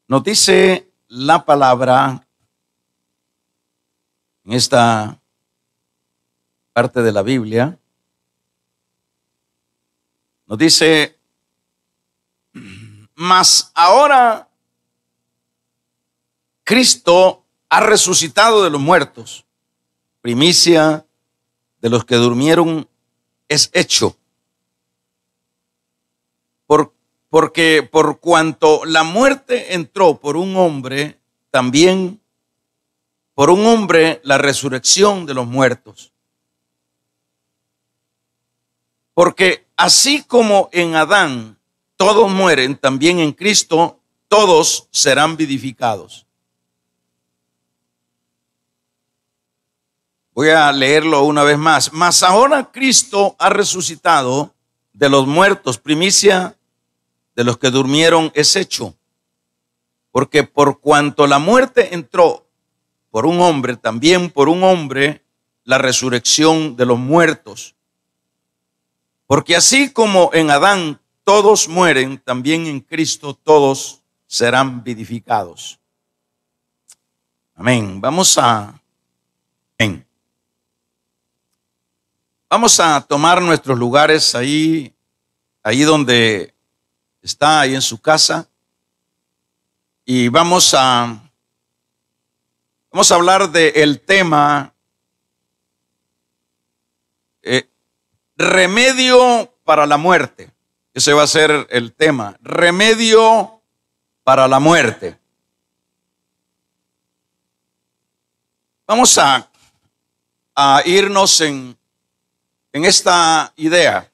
Nos dice la palabra en esta parte de la Biblia, nos dice, mas ahora Cristo ha resucitado de los muertos, primicia de los que durmieron es hecho. Porque por cuanto la muerte entró por un hombre, también por un hombre la resurrección de los muertos. Porque así como en Adán todos mueren, también en Cristo todos serán vivificados. Voy a leerlo una vez más. Mas ahora Cristo ha resucitado de los muertos, primicia de los que durmieron es hecho. Porque por cuanto la muerte entró por un hombre, también por un hombre la resurrección de los muertos. Porque así como en Adán todos mueren, también en Cristo todos serán vivificados. Amén. Vamos a tomar nuestros lugares ahí donde está, ahí en su casa, y vamos a hablar del tema remedio para la muerte. Ese va a ser el tema, remedio para la muerte. Vamos a irnos en esta idea.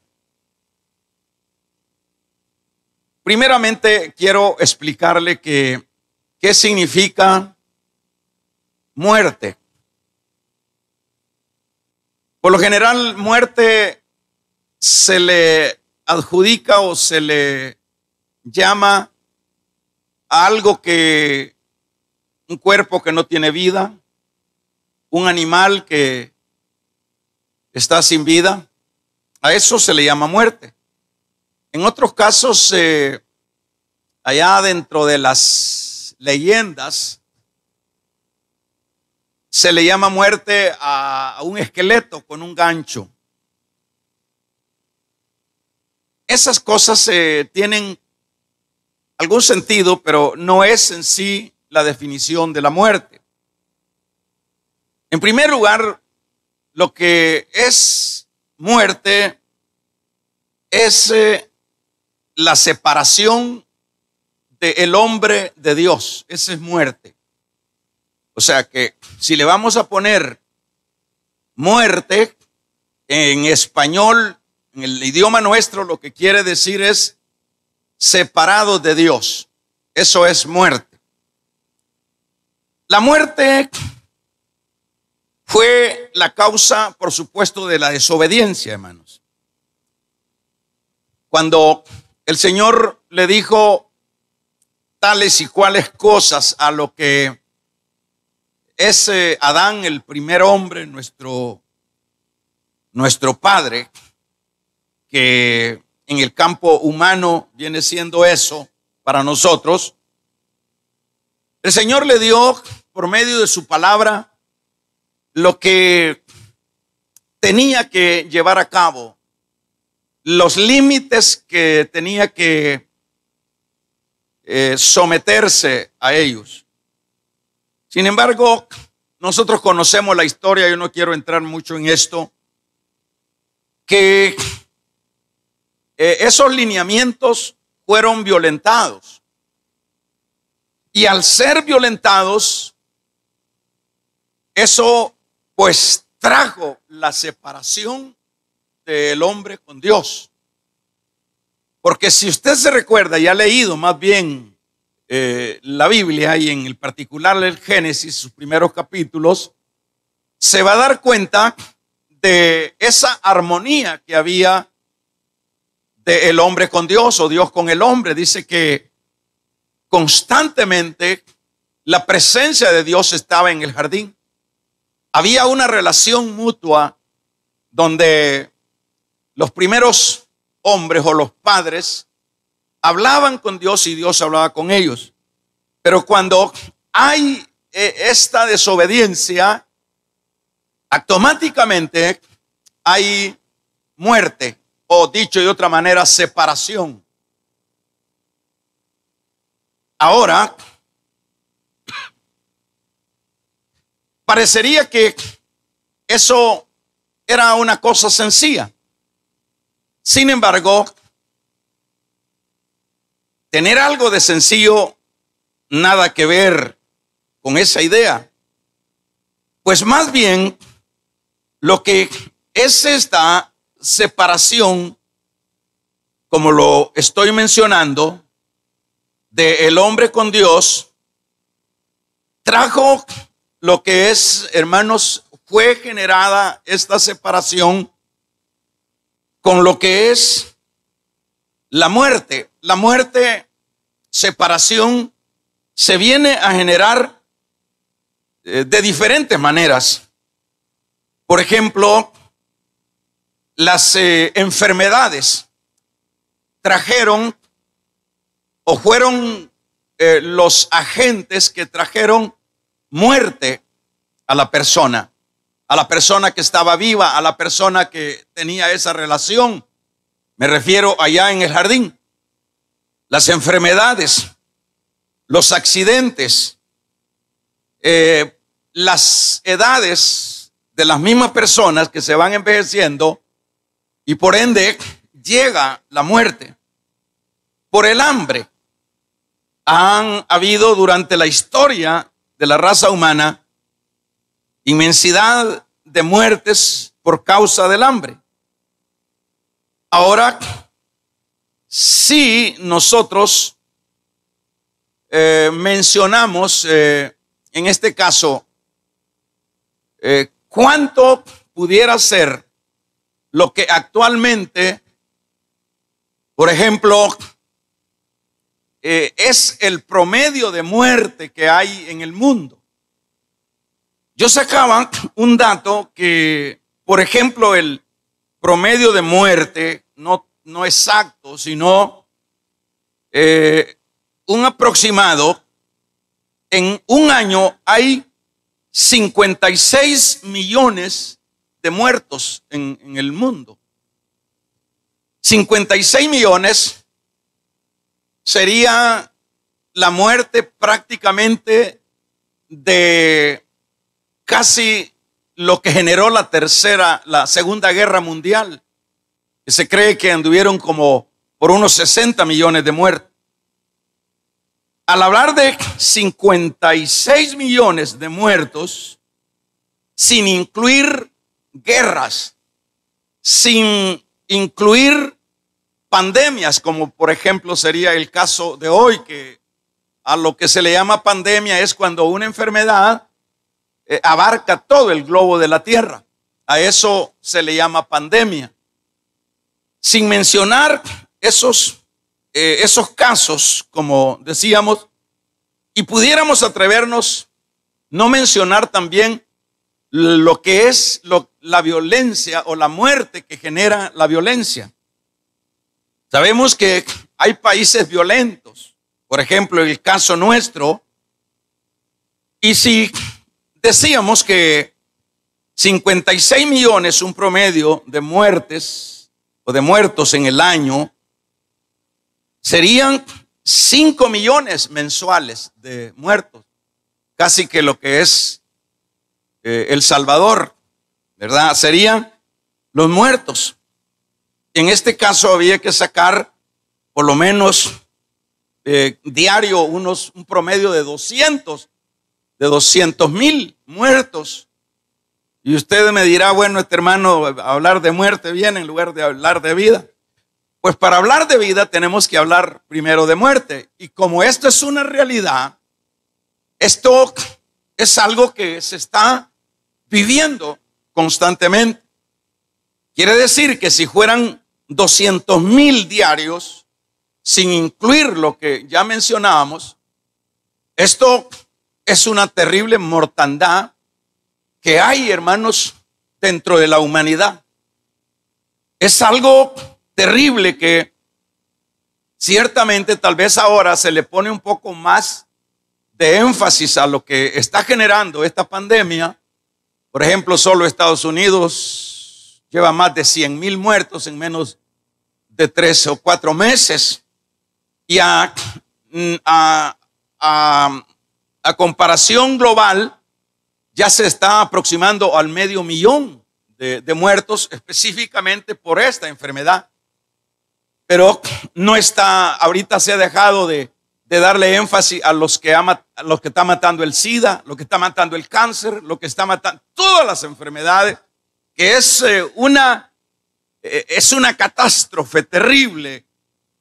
Primeramente quiero explicarle qué significa muerte. Por lo general, muerte se le adjudica o se le llama a algo un cuerpo que no tiene vida, un animal que está sin vida, a eso se le llama muerte. En otros casos, allá dentro de las leyendas, se le llama muerte a un esqueleto con un gancho. Esas cosas tienen algún sentido, pero no es en sí la definición de la muerte. En primer lugar, lo que es muerte es la separación del hombre de Dios. Esa es muerte. O sea que si le vamos a poner muerte en español, en el idioma nuestro, lo que quiere decir es separado de Dios. Eso es muerte. La muerte fue la causa, por supuesto, de la desobediencia, hermanos. Cuando el Señor le dijo tales y cuales cosas a lo que es Adán, el primer hombre, nuestro padre, que en el campo humano viene siendo eso para nosotros, el Señor le dio por medio de su palabra lo que tenía que llevar a cabo, los límites que tenía que someterse a ellos. Sin embargo, nosotros conocemos la historia, yo no quiero entrar mucho en esto, que esos lineamientos fueron violentados. Y al ser violentados, eso pues trajo la separación del hombre con Dios. Porque si usted se recuerda y ha leído más bien la Biblia, y en el particular el Génesis, sus primeros capítulos, se va a dar cuenta de esa armonía que había del hombre con Dios o Dios con el hombre. Dice que constantemente la presencia de Dios estaba en el jardín. Había una relación mutua donde los primeros hombres o los padres hablaban con Dios y Dios hablaba con ellos. Pero cuando hay esta desobediencia, automáticamente hay muerte, o dicho de otra manera, separación. Ahora, parecería que eso era una cosa sencilla. Sin embargo, tener algo de sencillo, nada que ver con esa idea. Pues más bien, lo que es esta separación, como lo estoy mencionando, del hombre con Dios, trajo lo que es, hermanos, fue generada esta separación con lo que es la muerte. La muerte, separación, se viene a generar de diferentes maneras. Por ejemplo, las enfermedades trajeron o fueron los agentes que trajeron muerte a la persona que estaba viva, a la persona que tenía esa relación. Me refiero allá en el jardín. Las enfermedades, los accidentes, las edades de las mismas personas que se van envejeciendo, y por ende llega la muerte. Por el hambre. Han habido durante la historia de la raza humana inmensidad de muertes por causa del hambre. Ahora, si nosotros mencionamos en este caso cuánto pudiera ser lo que actualmente, por ejemplo, es el promedio de muerte que hay en el mundo. Yo sacaba un dato que, por ejemplo, el promedio de muerte, no exacto, sino un aproximado, en un año hay 56 millones de muertos en el mundo. 56 millones sería la muerte prácticamente de casi lo que generó la Segunda Guerra Mundial, que se cree que anduvieron como por unos 60 millones de muertos. Al hablar de 56 millones de muertos, sin incluir guerras, sin incluir pandemias, como por ejemplo sería el caso de hoy, que a lo que se le llama pandemia es cuando una enfermedad abarca todo el globo de la tierra. A eso se le llama pandemia. Sin mencionar esos casos, como decíamos, y pudiéramos atrevernos no mencionar también lo que es la violencia o la muerte que genera la violencia. Sabemos que hay países violentos, por ejemplo, el caso nuestro, y si decíamos que 56 millones, un promedio de muertes o de muertos en el año, serían 5 millones mensuales de muertos, casi que lo que es El Salvador, ¿verdad? Serían los muertos. En este caso había que sacar por lo menos diario un promedio de 200,000 muertos. Y usted me dirá, bueno, este hermano, hablar de muerte viene en lugar de hablar de vida. Pues para hablar de vida tenemos que hablar primero de muerte. Y como esto es una realidad, esto es algo que se está viviendo constantemente. Quiere decir que si fueran 200,000 diarios, sin incluir lo que ya mencionábamos, esto es una terrible mortandad que hay, hermanos, dentro de la humanidad. Es algo terrible que ciertamente tal vez ahora se le pone un poco más de énfasis a lo que está generando esta pandemia. Por ejemplo, solo Estados Unidos lleva más de 100,000 muertos en menos de 3 o 4 meses. Y a comparación global, ya se está aproximando al 500,000 de muertos específicamente por esta enfermedad. Pero no está, ahorita se ha dejado de darle énfasis a los que está matando el SIDA, lo que está matando el cáncer, lo que está matando todas las enfermedades, que es una catástrofe terrible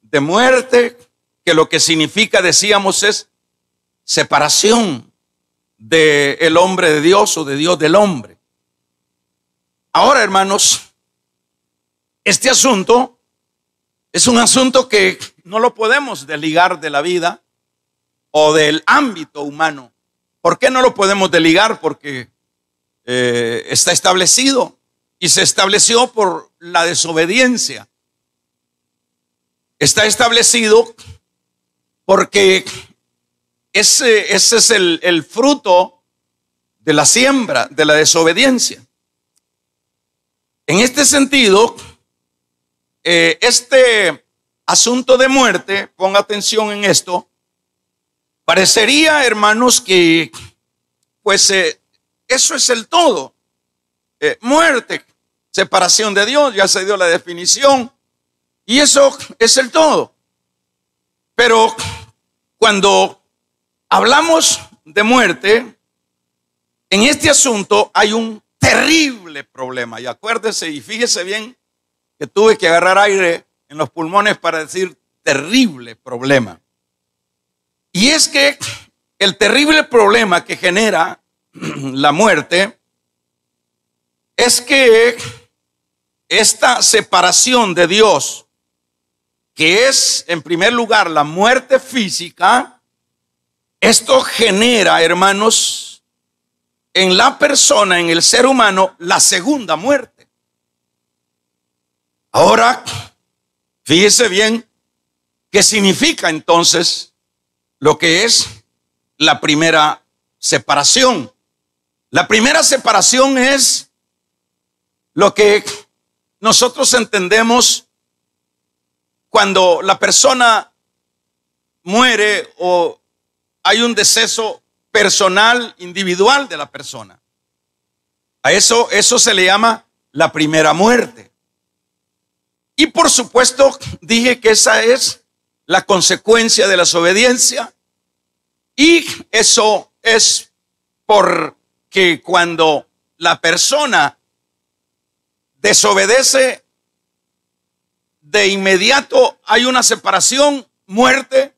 de muerte, que lo que significa, decíamos, es separación del hombre de Dios o de Dios del hombre. Ahora, hermanos, este asunto es un asunto que no lo podemos desligar de la vida o del ámbito humano. ¿Por qué no lo podemos desligar? Porque está establecido y se estableció por la desobediencia. Está establecido porque ese es el fruto de la siembra, de la desobediencia. En este sentido, este asunto de muerte, ponga atención en esto, parecería, hermanos, que pues eso es el todo. Muerte, separación de Dios, ya se dio la definición, y eso es el todo. Pero cuando hablamos de muerte, en este asunto hay un terrible problema. Y acuérdese y fíjese bien que tuve que agarrar aire en los pulmones para decir terrible problema. Y es que el terrible problema que genera la muerte es que esta separación de Dios, que es en primer lugar la muerte física, esto genera, hermanos, en la persona, en el ser humano, la segunda muerte. Ahora, fíjese bien qué significa entonces lo que es la primera separación. La primera separación es lo que nosotros entendemos cuando la persona muere o hay un deceso personal, individual de la persona. A eso se le llama la primera muerte. Y por supuesto dije que esa es la consecuencia de la desobediencia, y eso es porque cuando la persona desobedece, de inmediato hay una separación, muerte,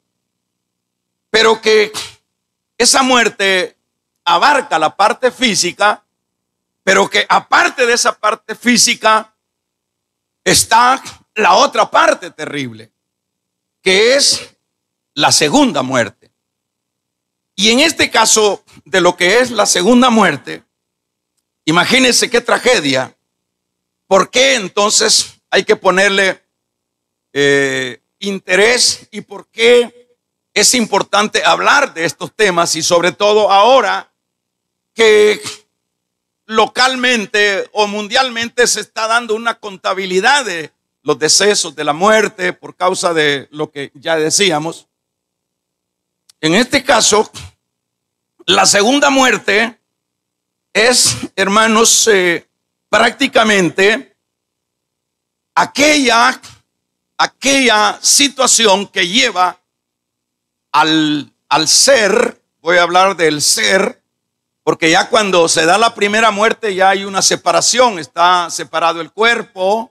pero que esa muerte abarca la parte física, pero que aparte de esa parte física está la otra parte terrible, que es la segunda muerte. Y en este caso de lo que es la segunda muerte, imagínense qué tragedia. ¿Por qué entonces hay que ponerle interés y por qué es importante hablar de estos temas? Y sobre todo ahora que localmente o mundialmente se está dando una contabilidad de los decesos, de la muerte por causa de lo que ya decíamos. En este caso, la segunda muerte es, hermanos, prácticamente aquella situación que lleva al ser. Voy a hablar del ser, porque ya cuando se da la primera muerte ya hay una separación, está separado el cuerpo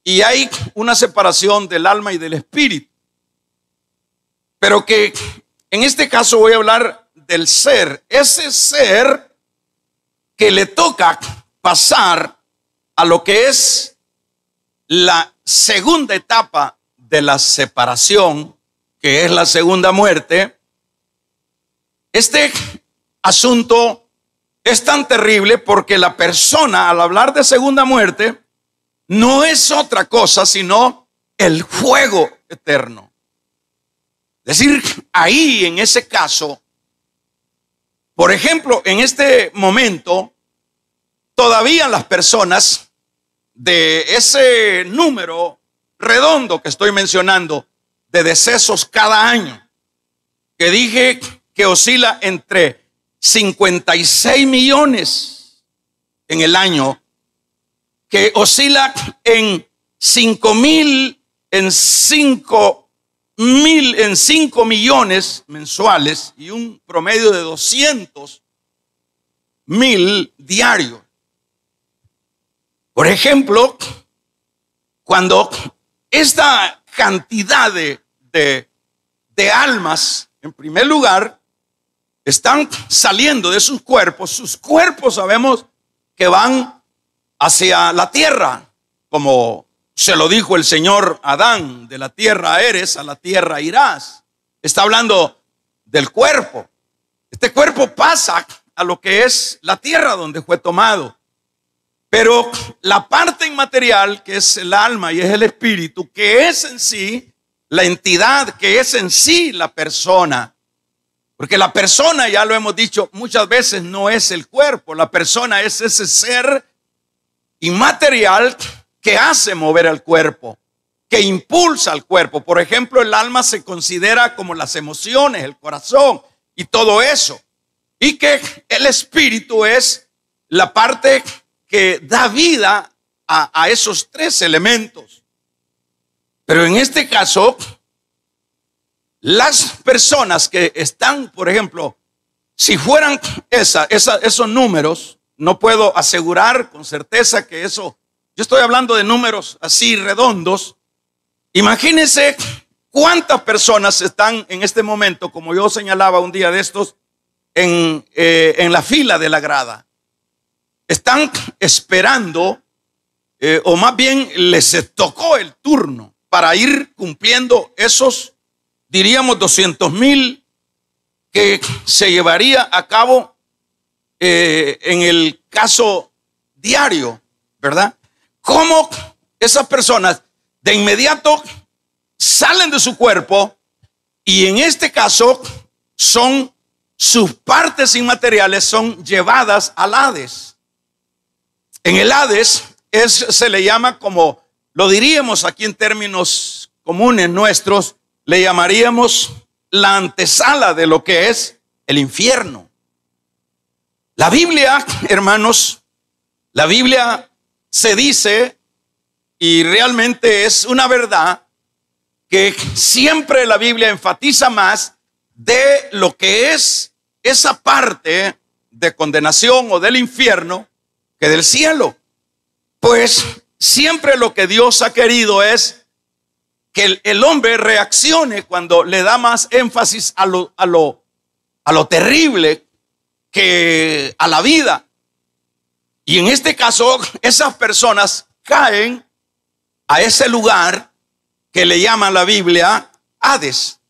y hay una separación del alma y del espíritu. Pero que en este caso voy a hablar del ser, ese ser que le toca pasar a lo que es la segunda etapa de la separación, que es la segunda muerte. Este asunto es tan terrible porque la persona, al hablar de segunda muerte, no es otra cosa sino el fuego eterno. Es decir, ahí en ese caso Por ejemplo, en este momento, todavía las personas de ese número redondo que estoy mencionando de decesos cada año, que dije que oscila entre 56 millones en el año, que oscila en 5,000, en 5 millones mensuales y un promedio de 200,000 diarios. Por ejemplo, cuando esta cantidad de almas, en primer lugar, están saliendo de sus cuerpos sabemos que van hacia la tierra, como se lo dijo el Señor a Adán: de la tierra eres, a la tierra irás. Está hablando del cuerpo. Este cuerpo pasa a lo que es la tierra donde fue tomado. Pero la parte inmaterial, que es el alma y es el espíritu, que es en sí la entidad, que es en sí la persona. Porque la persona, ya lo hemos dicho muchas veces, no es el cuerpo. La persona es ese ser inmaterial que hace mover al cuerpo, que impulsa al cuerpo. Por ejemplo, el alma se considera como las emociones, el corazón y todo eso. Y que el espíritu es la parte que da vida a esos tres elementos. Pero en este caso, las personas que están, por ejemplo, si fueran esos números, no puedo asegurar con certeza que eso, yo estoy hablando de números así redondos. Imagínense cuántas personas están en este momento, como yo señalaba un día de estos, en la fila de la grada. Están esperando, o más bien les tocó el turno para ir cumpliendo esos, diríamos, 200,000 que se llevaría a cabo en el caso diario, ¿verdad? Cómo esas personas de inmediato salen de su cuerpo y en este caso sus partes inmateriales son llevadas al Hades. En el Hades se le llama, como lo diríamos aquí en términos comunes nuestros, le llamaríamos la antesala de lo que es el infierno. La Biblia, hermanos, la Biblia se dice, y realmente es una verdad, que siempre la Biblia enfatiza más de lo que es esa parte de condenación o del infierno que del cielo. Pues siempre lo que Dios ha querido es que el hombre reaccione cuando le da más énfasis a lo terrible que a la vida. Y en este caso, esas personas caen a ese lugar que le llama la Biblia Hades.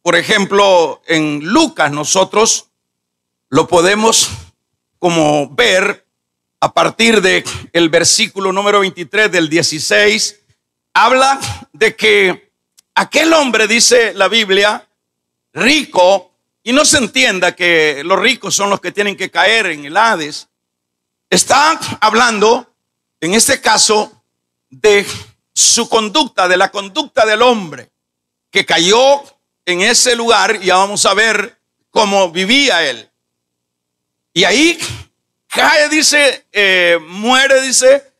Por ejemplo, en Lucas nosotros lo podemos como ver a partir de el versículo número 23 del 16. Habla de que aquel hombre, dice la Biblia, rico, y no se entienda que los ricos son los que tienen que caer en el Hades. Está hablando, en este caso, de su conducta, de la conducta del hombre que cayó en ese lugar. Y ya vamos a ver cómo vivía él. Y ahí cae, dice, muere, dice,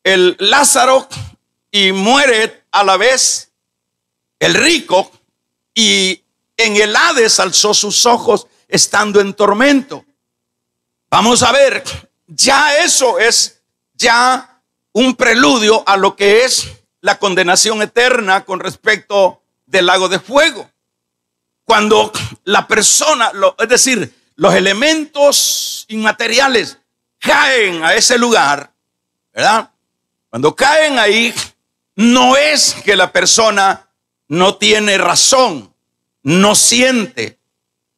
el Lázaro, y muere a la vez el rico, y en el Hades alzó sus ojos estando en tormento. Vamos a ver, ya eso es ya un preludio a lo que es la condenación eterna con respecto del lago de fuego. Cuando la persona, es decir, los elementos inmateriales caen a ese lugar, ¿verdad? Cuando caen ahí, no es que la persona no tiene razón, no siente,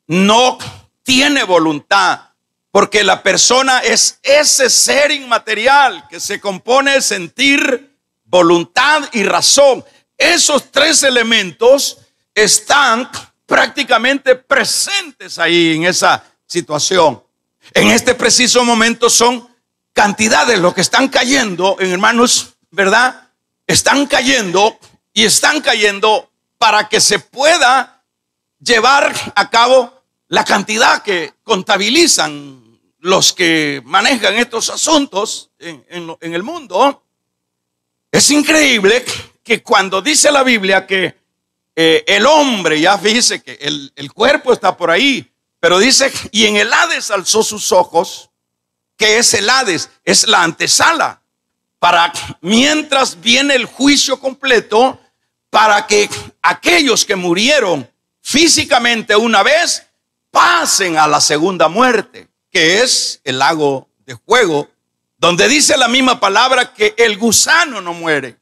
no tiene voluntad, porque la persona es ese ser inmaterial que se compone de sentir, voluntad y razón. Esos tres elementos están prácticamente presentes ahí en esa situación. En este preciso momento son cantidades los que están cayendo, hermanos, ¿verdad? Están cayendo y están cayendo para que se pueda llevar a cabo la cantidad que contabilizan los que manejan estos asuntos en el mundo. Es increíble que cuando dice la Biblia que el hombre, ya fíjese que el cuerpo está por ahí, pero dice, y en el Hades alzó sus ojos. ¿Qué es el Hades? Es la antesala, para mientras viene el juicio completo, para que aquellos que murieron físicamente una vez pasen a la segunda muerte, que es el lago de fuego, donde dice la misma palabra que el gusano no muere.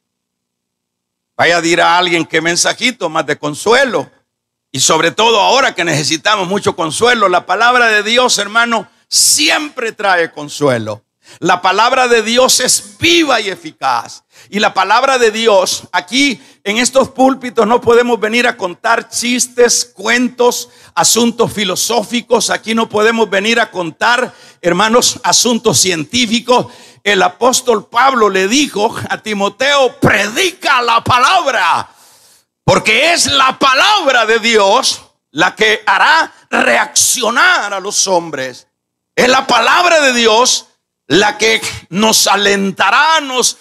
Vaya a decir a alguien que mensajito más de consuelo, y sobre todo ahora que necesitamos mucho consuelo. La palabra de Dios, hermano, siempre trae consuelo. La palabra de Dios es viva y eficaz. Y la palabra de Dios, aquí en estos púlpitos no podemos venir a contar chistes, cuentos, asuntos filosóficos. Aquí no podemos venir a contar, hermanos, asuntos científicos. El apóstol Pablo le dijo a Timoteo: predica la palabra, porque es la palabra de Dios la que hará reaccionar a los hombres. Es la palabra de Dios la que nos alentará, nos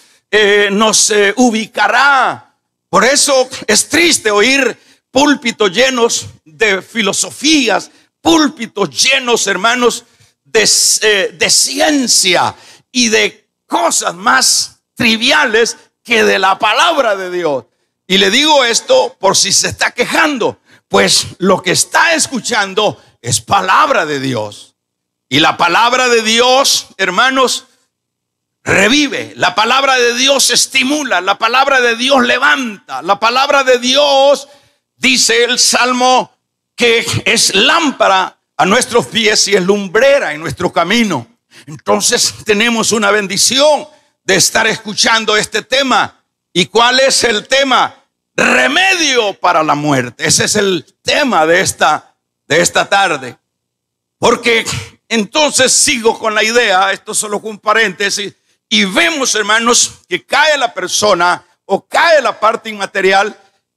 ubicará. Por eso es triste oír púlpitos llenos de filosofías, púlpitos llenos, hermanos, de ciencia y de cosas más triviales que de la palabra de Dios. Y le digo esto por si se está quejando, pues lo que está escuchando es palabra de Dios. Y la palabra de Dios, hermanos, revive. La palabra de Dios estimula. La palabra de Dios levanta. La palabra de Dios, dice el Salmo, que es lámpara a nuestros pies y es lumbrera en nuestro camino. Entonces tenemos una bendición de estar escuchando este tema. ¿Y cuál es el tema? Remedio para la muerte. Ese es el tema de esta tarde. Porque entonces sigo con la idea, esto solo fue un paréntesis, y vemos, hermanos, que cae la persona o cae la parte inmaterial,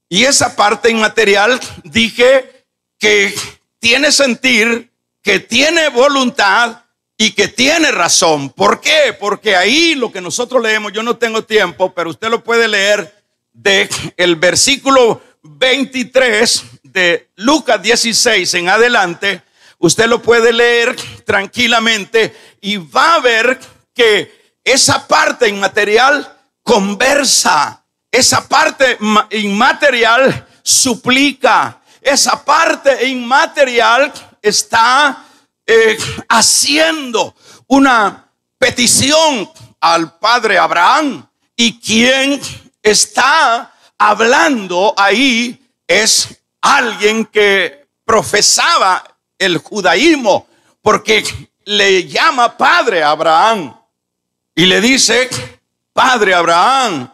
y esa parte inmaterial dije que tiene sentir, que tiene voluntad y que tiene razón. ¿Por qué? Porque ahí lo que nosotros leemos, yo no tengo tiempo, pero usted lo puede leer de el versículo 23 de Lucas 16 en adelante. Usted lo puede leer tranquilamente y va a ver que esa parte inmaterial conversa, esa parte inmaterial suplica, esa parte inmaterial está haciendo una petición al padre Abraham. Y quien está hablando ahí es alguien que profesaba el judaísmo, porque le llama padre Abraham y le dice: padre Abraham,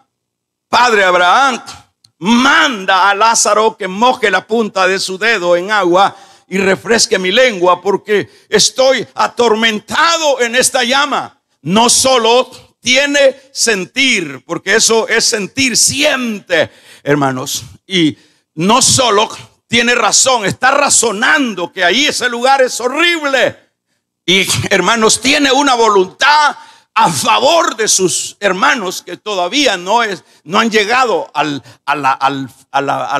manda a Lázaro que moje la punta de su dedo en agua y refresque mi lengua, porque estoy atormentado en esta llama. No solo tiene sentir, porque eso es sentir, siente, hermanos, y no solo tiene razón, está razonando que ahí ese lugar es horrible. Y, hermanos, tiene una voluntad a favor de sus hermanos que todavía no han llegado a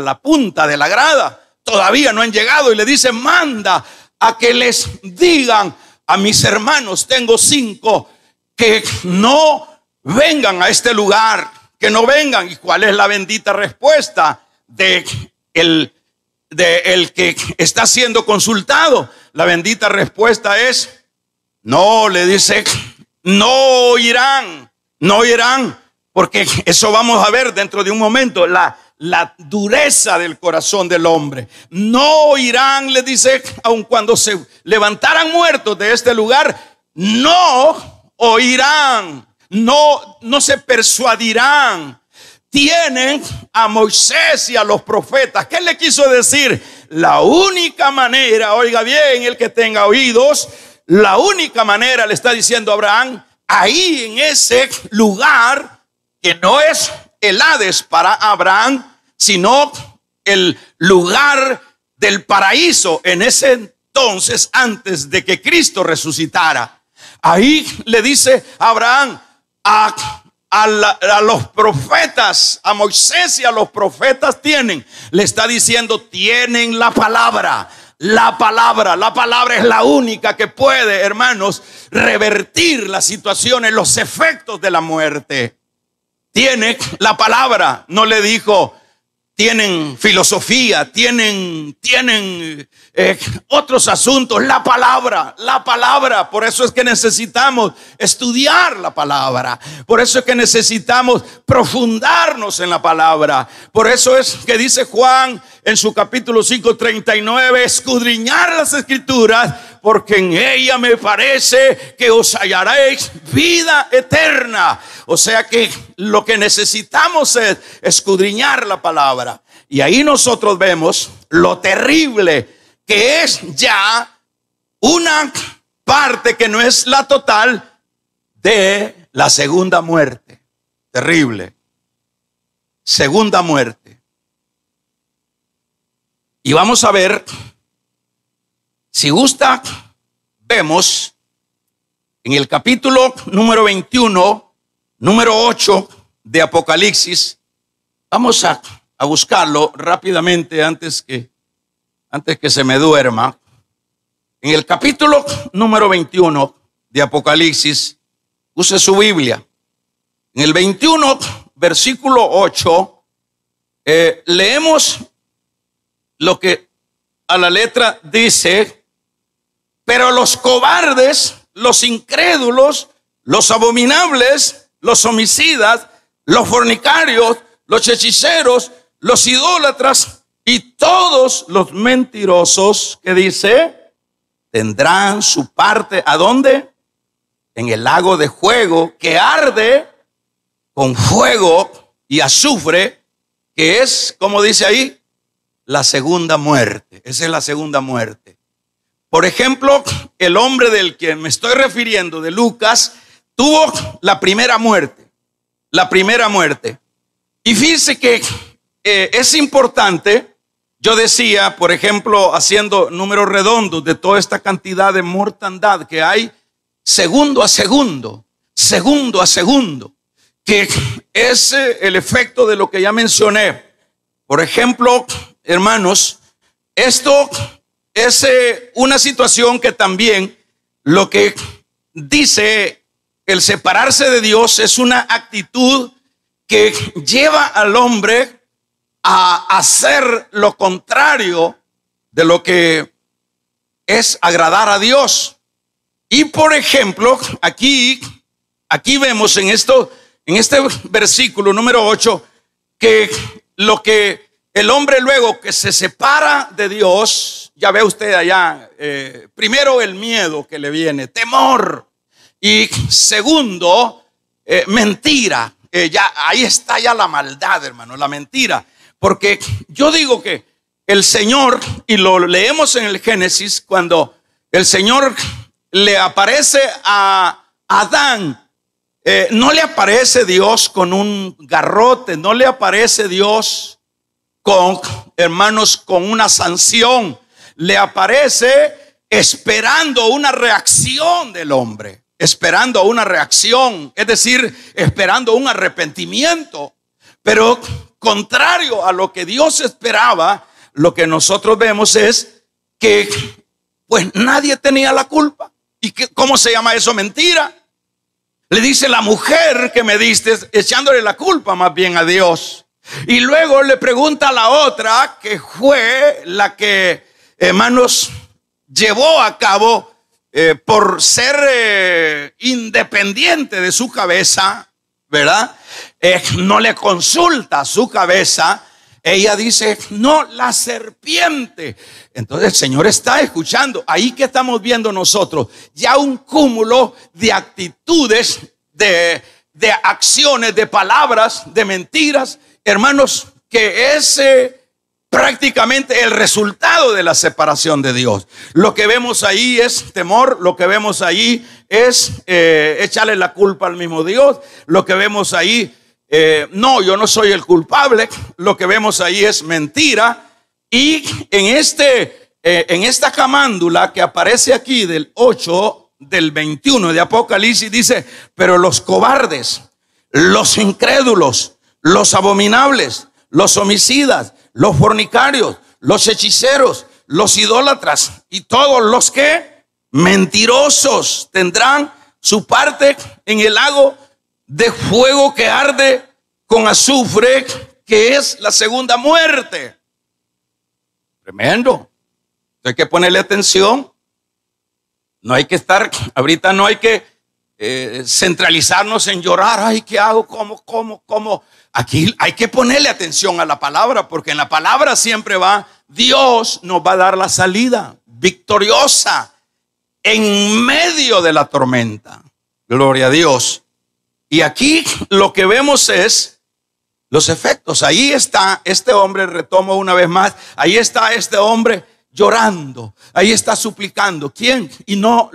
la punta de la grada. Todavía no han llegado, y le dice: manda a que les digan a mis hermanos, tengo 5, que no vengan a este lugar, que no vengan. ¿Y cuál es la bendita respuesta de el que está siendo consultado? La bendita respuesta es: no. Le dice: no irán, porque eso vamos a ver dentro de un momento, la dureza del corazón del hombre. No irán, le dice, aun cuando se levantaran muertos de este lugar, no oirán, no se persuadirán. Tienen a Moisés y a los profetas. ¿Qué le quiso decir? la única manera, oiga bien, el que tenga oídos, la única manera, le está diciendo Abraham, ahí en ese lugar que no es el Hades para Abraham, sino el lugar del paraíso en ese entonces, antes de que Cristo resucitara. Ahí le dice Abraham a los profetas, a Moisés y a los profetas le está diciendo, tienen la palabra. La palabra es la única que puede, hermanos, revertir las situaciones, los efectos de la muerte. Tiene la palabra. No le dijo, tienen filosofía, tienen otros asuntos. La palabra. Por eso es que necesitamos estudiar la palabra. Por eso es que necesitamos profundarnos en la palabra. Por eso es que dice Juan en su capítulo 5:39, escudriñar las escrituras, porque en ella me parece que os hallaréis vida eterna. O sea que lo que necesitamos es escudriñar la palabra. Y ahí nosotros vemos lo terrible que es ya una parte que no es la total de la segunda muerte. Terrible. Segunda muerte. Y vamos a ver, si gusta, vemos en el capítulo número 21, número 8 de Apocalipsis. Vamos a buscarlo rápidamente antes que se me duerma. En el capítulo número 21 de Apocalipsis, use su Biblia. En el 21, versículo 8, leemos lo que a la letra dice: pero los cobardes, los incrédulos, los abominables, los homicidas, los fornicarios, los hechiceros, los idólatras y todos los mentirosos, que dice, tendrán su parte, ¿a dónde? En el lago de fuego que arde con fuego y azufre, que es, como dice ahí, la segunda muerte. Esa es la segunda muerte. Por ejemplo, el hombre del que me estoy refiriendo, de Lucas, tuvo la primera muerte. La primera muerte. Y fíjense que es importante. Yo decía, por ejemplo, haciendo números redondos de toda esta cantidad de mortandad que hay, segundo a segundo, que es el efecto de lo que ya mencioné. Por ejemplo, hermanos, esto es una situación que también lo que dice el separarse de Dios es una actitud que lleva al hombre a hacer lo contrario de lo que es agradar a Dios. Y por ejemplo, aquí vemos en este versículo número 8 que lo que el hombre luego que se separa de Dios, ya ve usted allá, primero el miedo que le viene, temor, y segundo, mentira. Ya ahí está ya la maldad, hermano, la mentira. Porque yo digo que el Señor, y lo leemos en el Génesis, cuando el Señor le aparece a Adán, no le aparece Dios con un garrote, no le aparece Dios con, hermanos, con una sanción. Le aparece esperando una reacción del hombre, esperando una reacción, es decir, esperando un arrepentimiento. Pero contrario a lo que Dios esperaba, lo que nosotros vemos es que pues nadie tenía la culpa. ¿Y cómo se llama eso? Mentira. Le dice la mujer que me diste, echándole la culpa más bien a Dios. Y luego le pregunta a la otra, que fue la que, hermanos, llevó a cabo por ser independiente de su cabeza, ¿verdad? No le consulta su cabeza. Ella dice, no, la serpiente. Entonces el Señor está escuchando. Ahí que estamos viendo nosotros ya un cúmulo de actitudes, de acciones, de palabras, de mentiras, hermanos, que es prácticamente el resultado de la separación de Dios. Lo que vemos ahí es temor, lo que vemos ahí es echarle la culpa al mismo Dios, lo que vemos ahí, no, yo no soy el culpable, lo que vemos ahí es mentira. Y en esta camándula que aparece aquí del 8, del 21 de Apocalipsis, dice: pero los cobardes, los incrédulos, los abominables, los homicidas, los fornicarios, los hechiceros, los idólatras y todos los que mentirosos tendrán su parte en el lago de fuego que arde con azufre, que es la segunda muerte. Tremendo. Hay que ponerle atención. No hay que estar, ahorita no hay que centralizarnos en llorar. Ay, ¿qué hago? ¿Cómo? Aquí hay que ponerle atención a la palabra, porque en la palabra siempre va, Dios nos va a dar la salida victoriosa en medio de la tormenta. Gloria a Dios. Y aquí lo que vemos es los efectos. Ahí está este hombre, retomo una vez más, ahí está este hombre llorando, ahí está suplicando. ¿Quién? Y no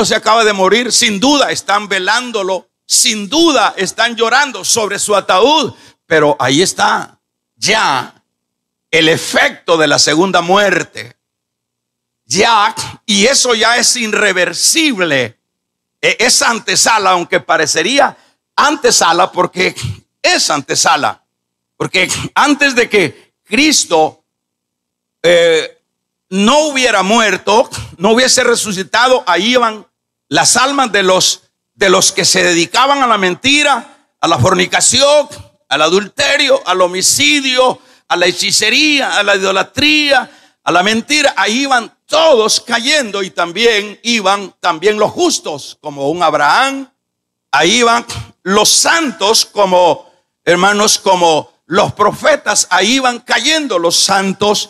se acaba de morir. Sin duda están velándolo, sin duda están llorando sobre su ataúd, pero ahí está ya el efecto de la segunda muerte. Ya, y eso ya es irreversible. Es antesala, aunque parecería antesala, porque es antesala. Porque antes de que Cristo no hubiera muerto, no hubiese resucitado, ahí iban las almas de los que se dedicaban a la mentira, a la fornicación, al adulterio, al homicidio, a la hechicería, a la idolatría, a la mentira. Ahí iban todos cayendo, y también iban los justos, como un Abraham. Ahí iban los santos, como hermanos, como los profetas. Ahí iban cayendo los santos,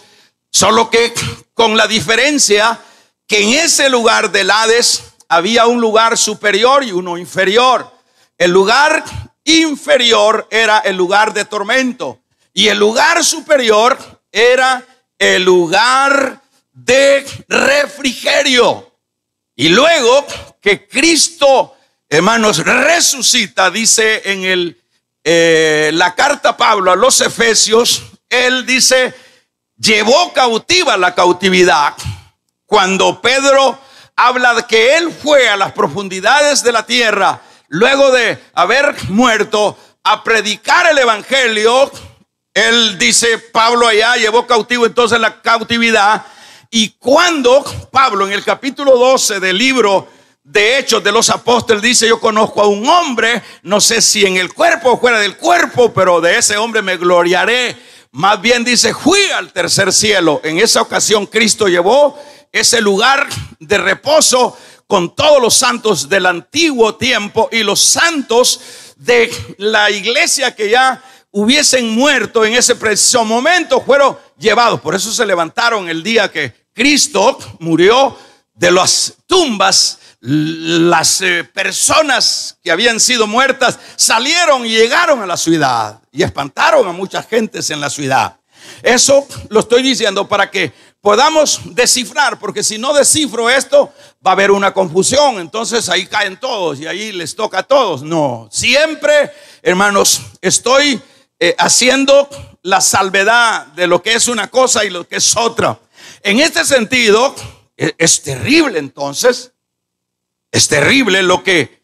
solo que con la diferencia que en ese lugar del Hades había un lugar superior y uno inferior. El lugar inferior era el lugar de tormento, y el lugar superior era el lugar de refrigerio. Y luego que Cristo, hermanos, resucita, dice en la carta Pablo a los Efesios, él dice: llevó cautiva la cautividad. Cuando Pedro habla de que él fue a las profundidades de la tierra, luego de haber muerto, a predicar el evangelio, él dice, Pablo allá llevó cautivo entonces la cautividad. Y cuando Pablo en el capítulo 12 del libro de Hechos de los Apóstoles dice: yo conozco a un hombre, no sé si en el cuerpo o fuera del cuerpo, pero de ese hombre me gloriaré. Más bien dice: fui al tercer cielo. En esa ocasión Cristo llevó ese lugar de reposo con todos los santos del antiguo tiempo, y los santos de la iglesia que ya hubiesen muerto en ese preciso momento fueron llevados. Por eso se levantaron el día que Cristo murió de las tumbas. Las personas que habían sido muertas salieron y llegaron a la ciudad y espantaron a muchas gentes en la ciudad. Eso lo estoy diciendo para que podamos descifrar, porque si no descifro esto va a haber una confusión. Entonces ahí caen todos y ahí les toca a todos. No, siempre, hermanos, estoy haciendo la salvedad de lo que es una cosa y lo que es otra. En este sentido es terrible. Entonces es terrible lo que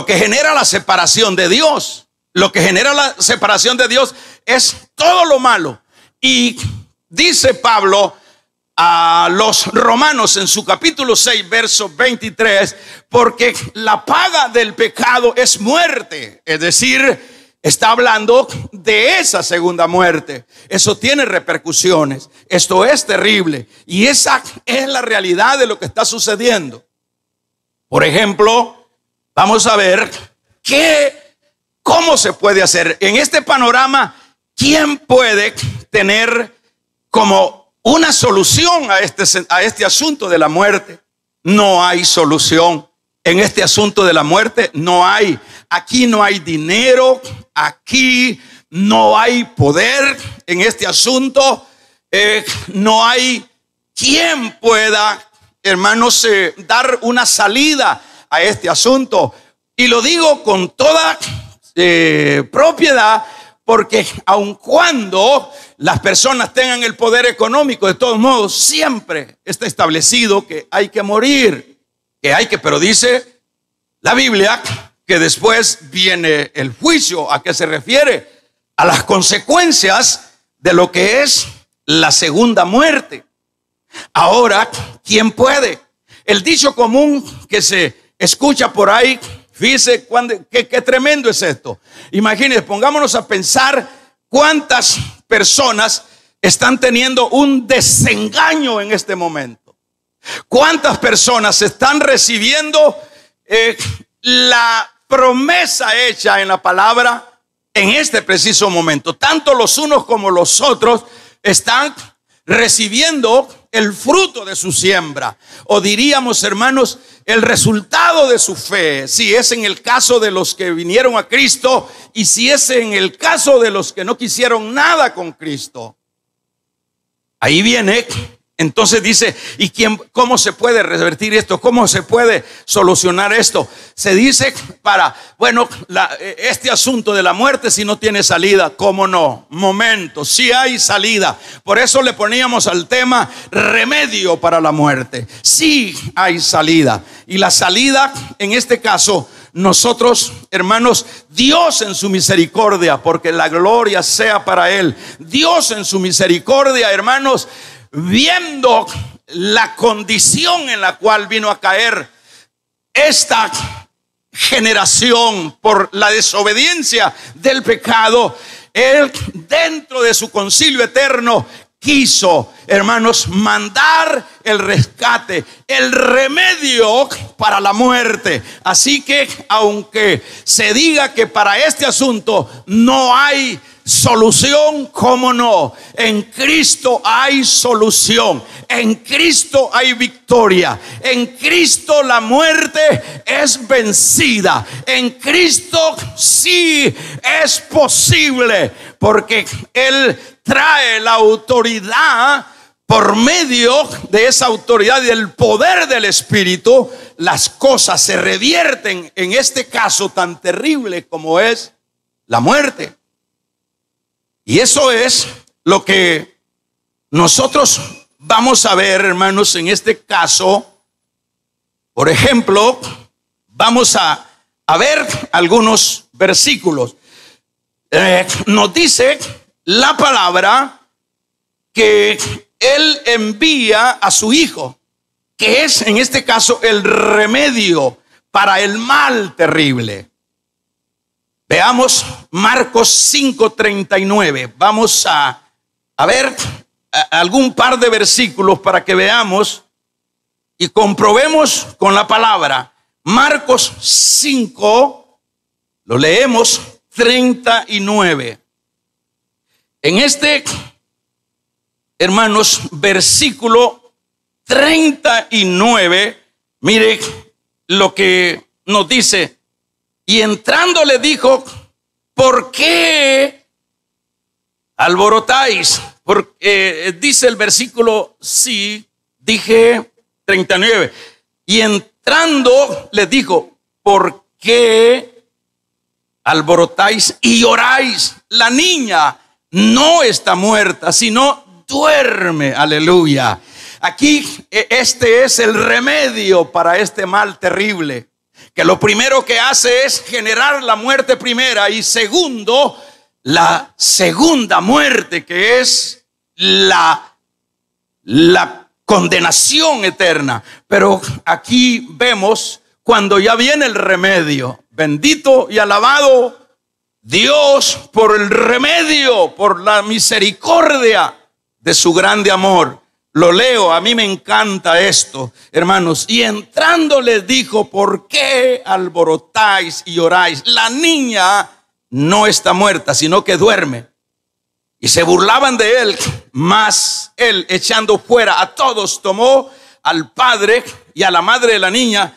genera la separación de Dios. Lo que genera la separación de Dios es todo lo malo. Y dice Pablo a los romanos en su capítulo 6, verso 23, porque la paga del pecado es muerte. Es decir, está hablando de esa segunda muerte. Eso tiene repercusiones. Esto es terrible. Y esa es la realidad de lo que está sucediendo. Por ejemplo, vamos a ver cómo se puede hacer. En este panorama, ¿quién puede tener como una solución a este asunto de la muerte? No hay solución. En este asunto de la muerte no hay. Aquí no hay dinero. Aquí no hay poder en este asunto, no hay quien pueda, hermanos, dar una salida a este asunto. Y lo digo con toda propiedad, porque aun cuando las personas tengan el poder económico, de todos modos siempre está establecido que hay que morir, pero dice la Biblia que después viene el juicio. ¿A qué se refiere? A las consecuencias de lo que es la segunda muerte. Ahora, ¿quién puede? El dicho común que se escucha por ahí, fíjese qué tremendo es esto. Imagínense, pongámonos a pensar cuántas personas están teniendo un desengaño en este momento. Cuántas personas están recibiendo la promesa hecha en la palabra en este preciso momento. Tanto los unos como los otros están recibiendo el fruto de su siembra, o diríamos, hermanos, el resultado de su fe, si es en el caso de los que vinieron a Cristo y si es en el caso de los que no quisieron nada con Cristo. Ahí viene. Entonces dice, ¿y cómo se puede revertir esto? ¿Cómo se puede solucionar esto? Se dice este asunto de la muerte, si no tiene salida, ¿cómo no? Momento, sí hay salida. Por eso le poníamos al tema remedio para la muerte. Sí hay salida. Y la salida, en este caso, nosotros, hermanos, Dios en su misericordia, porque la gloria sea para Él. Dios en su misericordia, hermanos, viendo la condición en la cual vino a caer esta generación por la desobediencia del pecado, Él, dentro de su concilio eterno, quiso, hermanos, mandar el rescate, el remedio para la muerte. Así que, aunque se diga que para este asunto no hay solución, ¿cómo no? En Cristo hay solución. En Cristo hay victoria. En Cristo la muerte es vencida. En Cristo sí es posible, porque Él trae la autoridad. Por medio de esa autoridad y del poder del Espíritu, las cosas se revierten en este caso tan terrible como es la muerte. Y eso es lo que nosotros vamos a ver, hermanos, en este caso. Por ejemplo, vamos a ver algunos versículos. Nos dice la palabra que Él envía a su Hijo, que es en este caso el remedio para el mal terrible. Veamos Marcos 5:39. Vamos a ver algún par de versículos para que veamos y comprobemos con la palabra. Marcos 5, lo leemos, 39. En este, hermanos, versículo 39, mire lo que nos dice. Y entrando le dijo, ¿por qué alborotáis? Porque dice el versículo, sí, dije 39. Y entrando le dijo, ¿por qué alborotáis y lloráis? La niña no está muerta, sino duerme. Aleluya. Aquí este es el remedio para este mal terrible, que lo primero que hace es generar la muerte primera, y segundo, la segunda muerte, que es la condenación eterna. Pero aquí vemos cuando ya viene el remedio. Bendito y alabado Dios por el remedio, por la misericordia de su grande amor. Lo leo, a mí me encanta esto, hermanos. Y entrando les dijo, ¿por qué alborotáis y lloráis? La niña no está muerta, sino que duerme. Y se burlaban de él, mas él, echando fuera a todos, tomó al padre y a la madre de la niña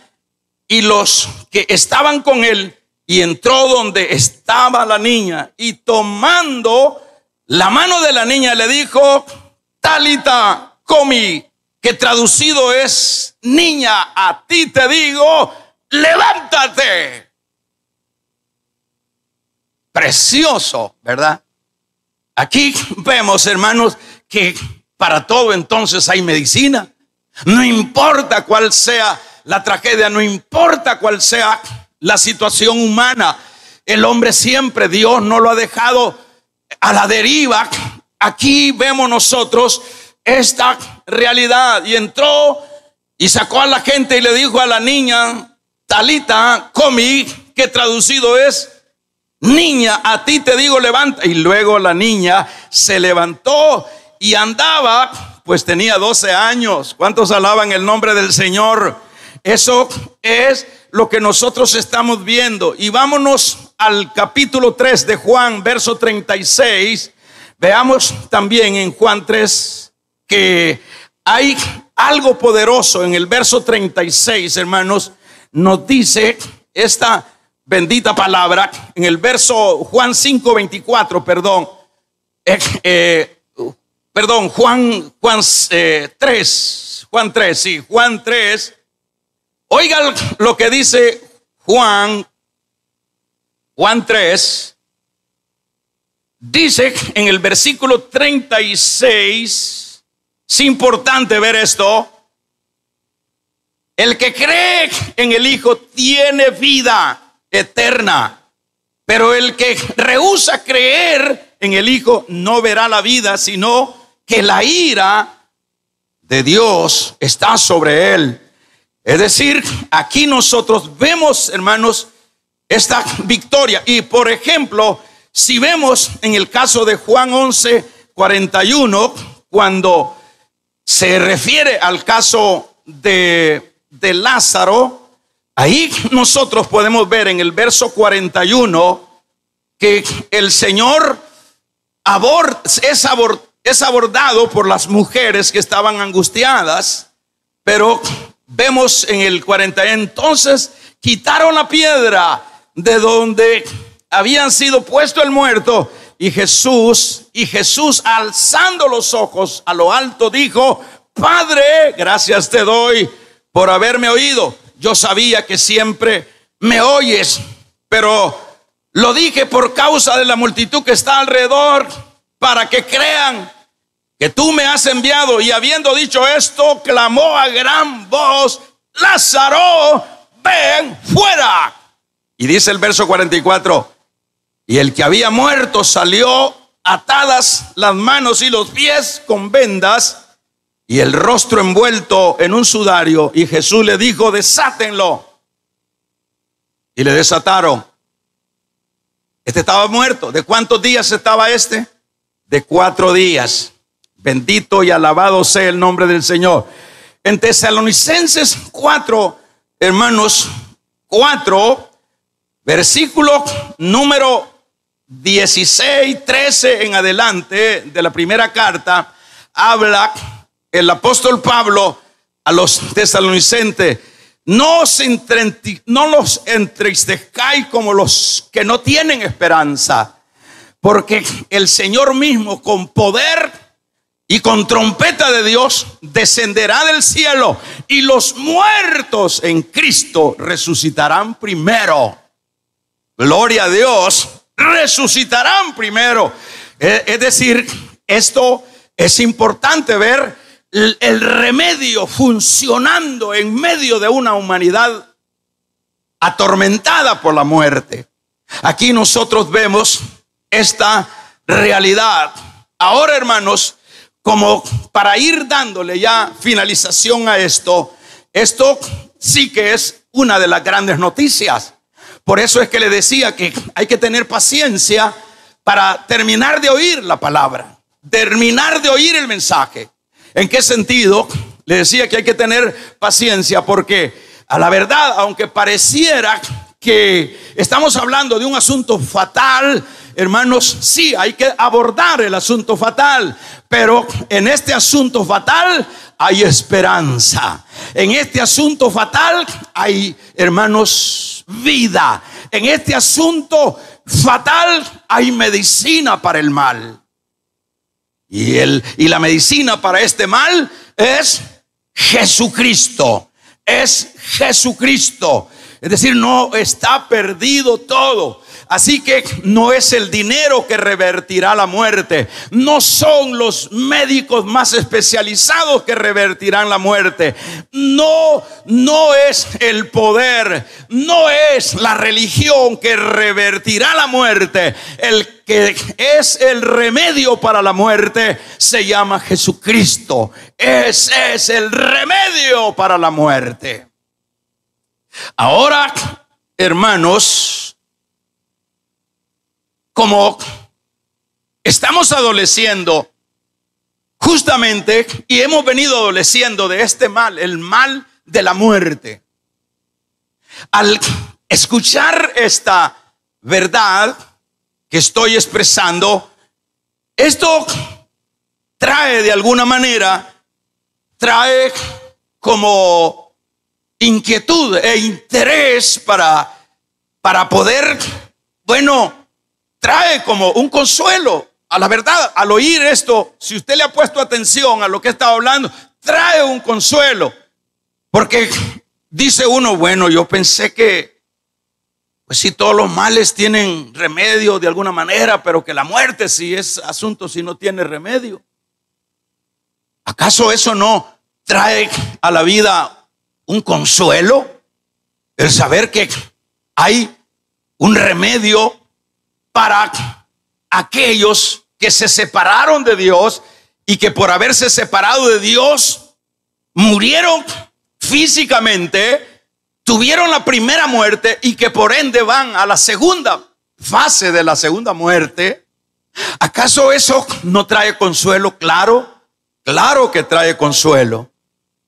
y los que estaban con él, y entró donde estaba la niña y tomando la mano de la niña le dijo: Talita cumi, que traducido es: niña, a ti te digo, levántate. Precioso, ¿verdad? Aquí vemos, hermanos, que para todo entonces hay medicina. No importa cuál sea la tragedia, no importa cuál sea la situación humana, el hombre siempre, Dios no lo ha dejado a la deriva. Aquí vemos nosotros esta realidad. Y entró y sacó a la gente y le dijo a la niña: Talita cumi, que traducido es: niña, a ti te digo, levanta. Y luego la niña se levantó y andaba, pues tenía 12 años. ¿Cuántos alaban el nombre del Señor? Eso es lo que nosotros estamos viendo. Y vámonos al capítulo 3 de Juan, verso 36. Veamos también en Juan 3 que hay algo poderoso. En el verso 36, hermanos, nos dice esta bendita palabra. En el verso Juan 5:24, Juan 3. Oigan lo que dice Juan 3. Dice en el versículo 36, es importante ver esto: el que cree en el Hijo tiene vida eterna, pero el que rehúsa creer en el Hijo no verá la vida, sino que la ira de Dios está sobre él. Es decir, aquí nosotros vemos, hermanos, esta victoria. Y por ejemplo, si vemos en el caso de Juan 11:41, cuando se refiere al caso de Lázaro, ahí nosotros podemos ver en el verso 41 que el Señor es abordado por las mujeres que estaban angustiadas. Pero vemos en el 40, entonces quitaron la piedra de donde habían sido puesto el muerto, y Jesús alzando los ojos a lo alto dijo: Padre, gracias te doy por haberme oído. Yo sabía que siempre me oyes, pero lo dije por causa de la multitud que está alrededor, para que crean que tú me has enviado. Y habiendo dicho esto, clamó a gran voz: Lázaro, ven fuera. Y dice el verso 44: y el que había muerto salió, atadas las manos y los pies con vendas, y el rostro envuelto en un sudario. Y Jesús le dijo: desátenlo. Y le desataron. Este estaba muerto. ¿De cuántos días estaba este? De 4 días. Bendito y alabado sea el nombre del Señor. En Tesalonicenses 4, hermanos, 4, versículo número 16, 13 en adelante de la primera carta, habla el apóstol Pablo a los tesalonicenses: no los entristezcáis como los que no tienen esperanza, porque el Señor mismo con poder y con trompeta de Dios descenderá del cielo, y los muertos en Cristo resucitarán primero. Gloria a Dios, resucitarán primero. Es decir, esto es importante ver el remedio funcionando en medio de una humanidad atormentada por la muerte. Aquí nosotros vemos esta realidad. Ahora, hermanos, como para ir dándole ya finalización a esto sí que es una de las grandes noticias. Por eso es que le decía que hay que tener paciencia para terminar de oír la palabra, terminar de oír el mensaje. ¿En qué sentido? Le decía que hay que tener paciencia, porque a la verdad, aunque pareciera que estamos hablando de un asunto fatal, hermanos, sí, hay que abordar el asunto fatal, pero en este asunto fatal hay esperanza. En este asunto fatal hay, hermanos, vida. en este asunto fatal hay medicina para el mal. Y la medicina para este mal es Jesucristo. Es Jesucristo. Es decir, no está perdido todo. Así que no es el dinero que revertirá la muerte. No son los médicos más especializados que revertirán la muerte. No es el poder. No es la religión que revertirá la muerte. El que es el remedio para la muerte se llama Jesucristo. Ese es el remedio para la muerte. Ahora, hermanos, como estamos adoleciendo justamente y hemos venido adoleciendo de este mal, el mal de la muerte, al escuchar esta verdad que estoy expresando, esto trae de alguna manera, trae como inquietud e interés para poder, trae como un consuelo a la verdad. Al oír esto, si usted le ha puesto atención a lo que he estado hablando, trae un consuelo, porque dice uno, yo pensé que pues si todos los males tienen remedio de alguna manera, pero que la muerte sí es asunto si no tiene remedio. ¿Acaso eso no trae a la vida un consuelo? El saber que hay un remedio para aquellos que se separaron de Dios y que por haberse separado de Dios murieron físicamente, tuvieron la primera muerte y que por ende van a la segunda fase de la segunda muerte. ¿Acaso eso no trae consuelo? Claro que trae consuelo.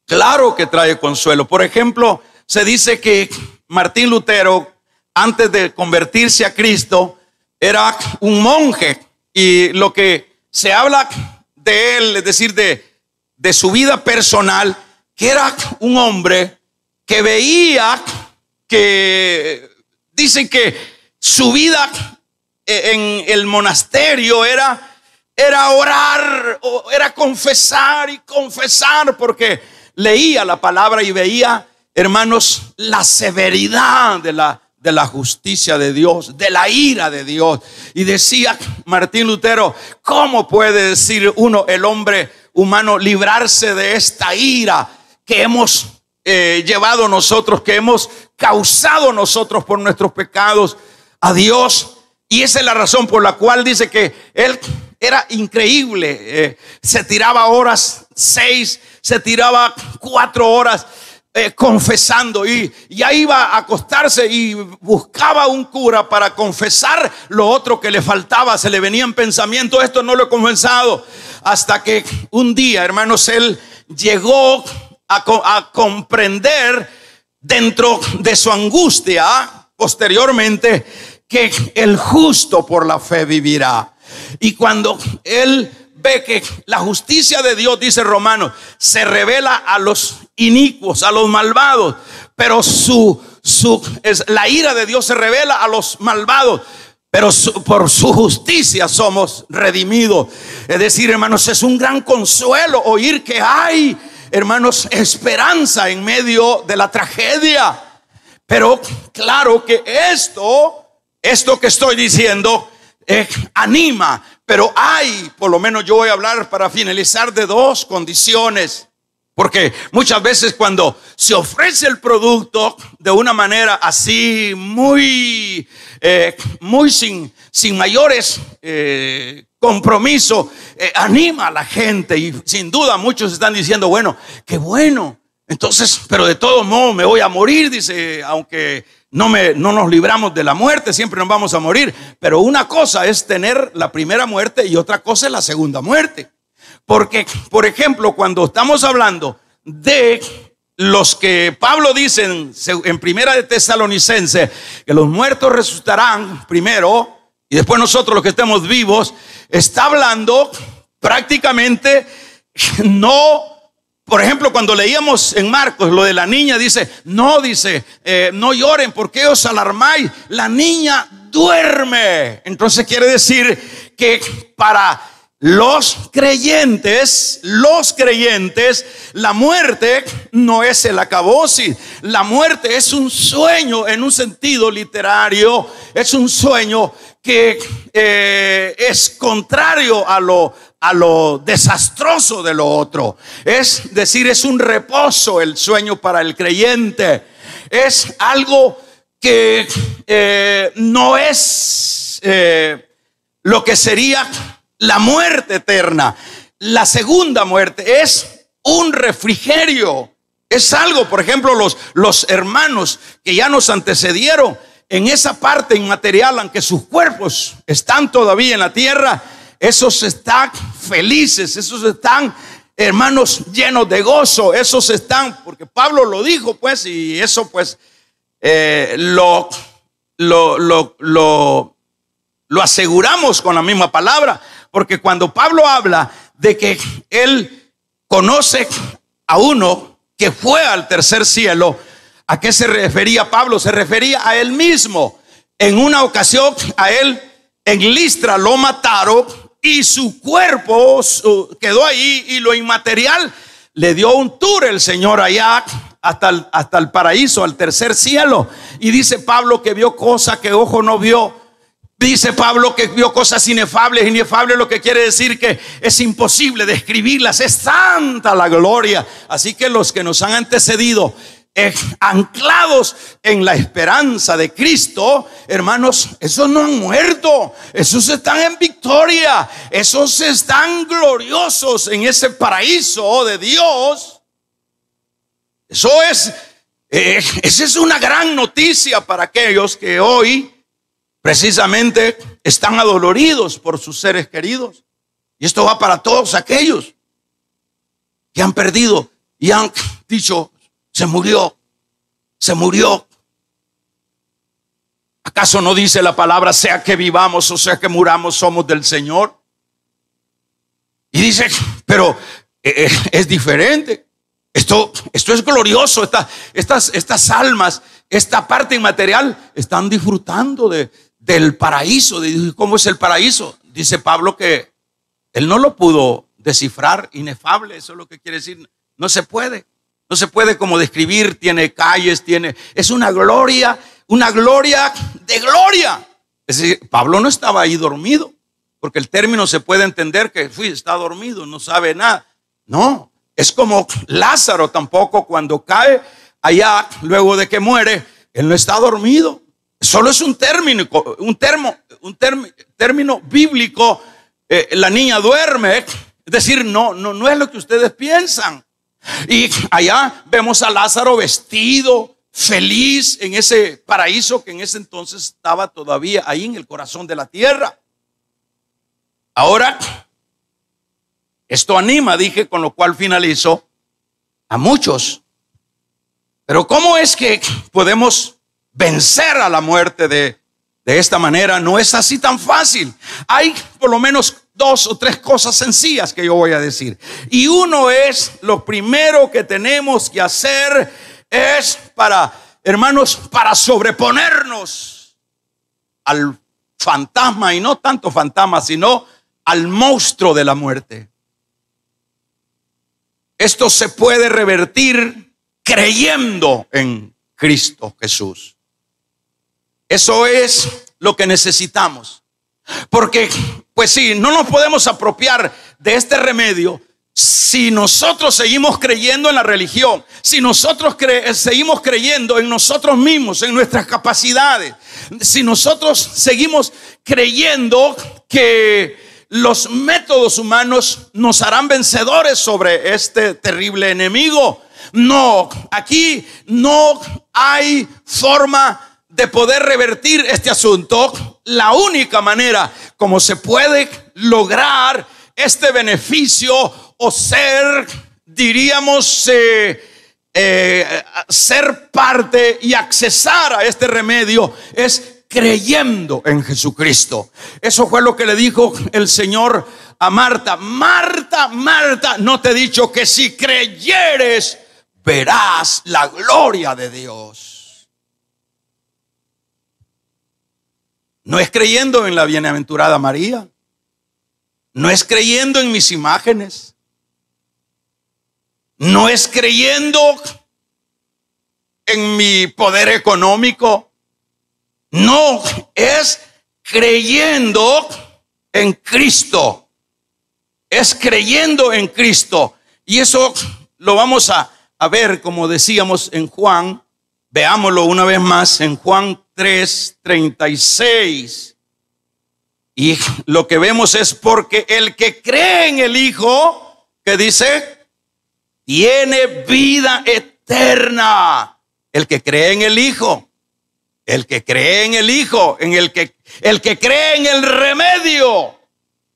Claro que trae consuelo. Por ejemplo, se dice que Martín Lutero, antes de convertirse a Cristo, era un monje, y lo que se habla de él, es decir, de su vida personal, que era un hombre que veía que, dicen que su vida en el monasterio era orar, era confesar y confesar, porque leía la palabra y veía, hermanos, la severidad de la justicia de Dios, de la ira de Dios. Y decía Martín Lutero, ¿cómo puede decir uno, el hombre humano, librarse de esta ira que hemos llevado nosotros, que hemos causado nosotros por nuestros pecados a Dios? Y esa es la razón por la cual dice que él era increíble. Se tiraba horas 6, se tiraba 4 horas confesando, y ya iba a acostarse y buscaba un cura para confesar lo otro que le faltaba. Se le venía en pensamiento, esto no lo he confesado, hasta que un día, hermanos, él llegó a comprender dentro de su angustia posteriormente que el justo por la fe vivirá. Y cuando él ve que la justicia de Dios, dice Romanos, se revela a los inicuos, a los malvados, pero la ira de Dios se revela a los malvados, pero por su justicia somos redimidos. Es decir, hermanos, es un gran consuelo oír que hay, hermanos, esperanza en medio de la tragedia. Pero claro que esto que estoy diciendo anima, pero hay, por lo menos yo voy a hablar para finalizar, de 2 condiciones. Porque muchas veces cuando se ofrece el producto de una manera así muy sin mayores compromiso, anima a la gente, y sin duda muchos están diciendo, bueno, qué bueno, entonces, pero de todos modos me voy a morir, dice, aunque no nos libramos de la muerte, siempre nos vamos a morir. Pero una cosa es tener la primera muerte y otra cosa es la segunda muerte. Porque, por ejemplo, cuando estamos hablando de los que Pablo dice en Primera de Tesalonicenses, que los muertos resucitarán primero y después nosotros los que estemos vivos, está hablando prácticamente no Por ejemplo, cuando leíamos en Marcos lo de la niña, dice, no lloren, ¿por qué os alarmáis? La niña duerme. Entonces quiere decir que para los creyentes, la muerte no es el acabose. La muerte es un sueño en un sentido literario, es un sueño que es contrario a lo desastroso de lo otro. Es decir, es un reposo el sueño para el creyente. Es algo que no es lo que sería la muerte eterna. La segunda muerte es un refrigerio. Es algo, por ejemplo, los hermanos que ya nos antecedieron en esa parte inmaterial, aunque sus cuerpos están todavía en la tierra, esos están felices, esos están, hermanos, llenos de gozo, esos están, porque Pablo lo dijo, pues, y eso pues lo aseguramos con la misma palabra, porque cuando Pablo habla de que él conoce a uno que fue al tercer cielo, ¿a qué se refería Pablo? Se refería a él mismo. En una ocasión a él en Listra lo mataron y su cuerpo quedó ahí, y lo inmaterial le dio un tour el Señor allá hasta el paraíso, al tercer cielo. Y dice Pablo que vio cosas que ojo no vio. Dice Pablo que vio cosas inefables. Inefable lo que quiere decir que es imposible describirlas. Es tanta la gloria. Así que los que nos han antecedido, anclados en la esperanza de Cristo, hermanos, esos no han muerto, esos están en victoria, esos están gloriosos en ese paraíso de Dios. Esa es una gran noticia para aquellos que hoy precisamente están adoloridos por sus seres queridos. Y esto va para todos aquellos que han perdido y han dicho, se murió. ¿Acaso no dice la palabra, sea que vivamos o sea que muramos, somos del Señor? Y dice, pero es diferente. Esto es glorioso. Estas almas, esta parte inmaterial, están disfrutando del paraíso. ¿Cómo es el paraíso? Dice Pablo que él no lo pudo descifrar. Inefable, eso es lo que quiere decir. No se puede como describir. Tiene calles, es una gloria de gloria. Es decir, Pablo no estaba ahí dormido, porque el término se puede entender que está dormido, no sabe nada. No, es como Lázaro tampoco, cuando cae allá luego de que muere, él no está dormido. Solo es un término bíblico. La niña duerme, es decir, no es lo que ustedes piensan. Y allá vemos a Lázaro vestido, feliz en ese paraíso que en ese entonces estaba todavía ahí en el corazón de la tierra. Ahora, esto anima, dije, con lo cual finalizo, a muchos. Pero ¿cómo es que podemos vencer a la muerte de esta manera? No es así tan fácil. Hay por lo menos 2 o 3 cosas sencillas que yo voy a decir. Y uno es, lo primero que tenemos que hacer es para sobreponernos al fantasma, y no tanto fantasma, sino al monstruo de la muerte. Esto se puede revertir creyendo en Cristo Jesús. Eso es lo que necesitamos. Porque, pues sí, no nos podemos apropiar de este remedio si nosotros seguimos creyendo en la religión, si nosotros seguimos creyendo en nosotros mismos, en nuestras capacidades, si nosotros seguimos creyendo que los métodos humanos nos harán vencedores sobre este terrible enemigo. No, aquí no hay forma de poder revertir este asunto. La única manera como se puede lograr este beneficio o ser, diríamos, ser parte y accesar a este remedio es creyendo en Jesucristo. Eso fue lo que le dijo el Señor a Marta: Marta, Marta, no te he dicho que si creyeres verás la gloria de Dios. No es creyendo en la bienaventurada María, no es creyendo en mis imágenes, no es creyendo en mi poder económico, no, es creyendo en Cristo. Es creyendo en Cristo. Y eso lo vamos a ver, como decíamos, en Juan. Veámoslo una vez más en Juan 3:36. Y lo que vemos es: porque el que cree en el Hijo, ¿qué dice? Tiene vida eterna. El que cree en el Hijo. El que cree en el Hijo, el que cree en el remedio,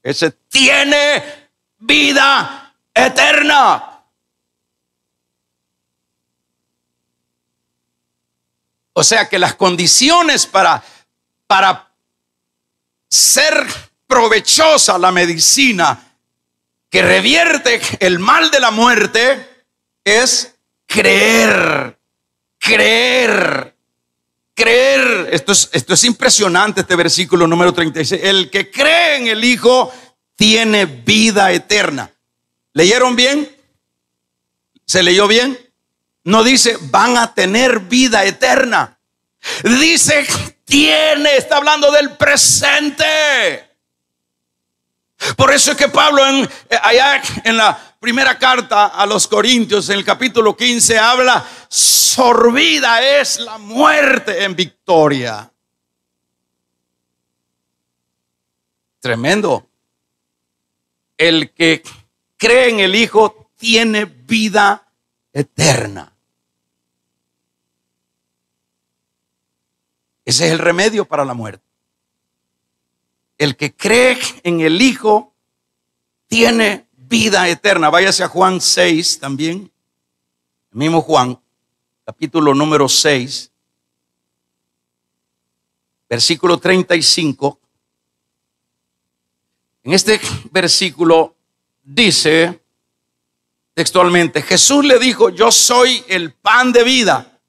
ese tiene vida eterna. O sea que las condiciones para ser provechosa la medicina que revierte el mal de la muerte es creer. Esto es impresionante, este versículo número 36. El que cree en el Hijo tiene vida eterna. ¿Leyeron bien? ¿Se leyó bien? No dice van a tener vida eterna. Dice tiene, está hablando del presente. Por eso es que Pablo allá en la primera carta a los Corintios, en el capítulo 15, habla: sorbida es la muerte en victoria. Tremendo. El que cree en el Hijo tiene vida eterna. Ese es el remedio para la muerte. El que cree en el Hijo tiene vida eterna. Váyase a Juan 6 también. El mismo Juan, capítulo número 6, versículo 35. En este versículo dice textualmente: Jesús le dijo: yo soy el pan de vida.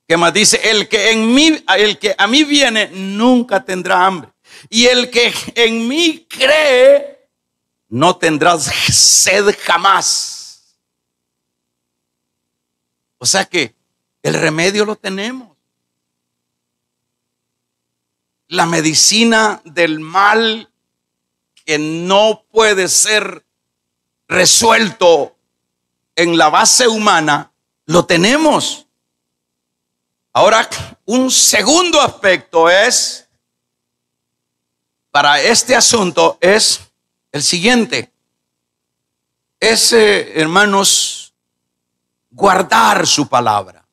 ¿Qué más dice? El que a mí viene nunca tendrá hambre. Y el que en mí cree no tendrá sed jamás. O sea que el remedio lo tenemos. La medicina del mal que no puede ser resuelto en la base humana, lo tenemos. Ahora, un segundo aspecto para este asunto es el siguiente. Hermanos, guardar su palabra.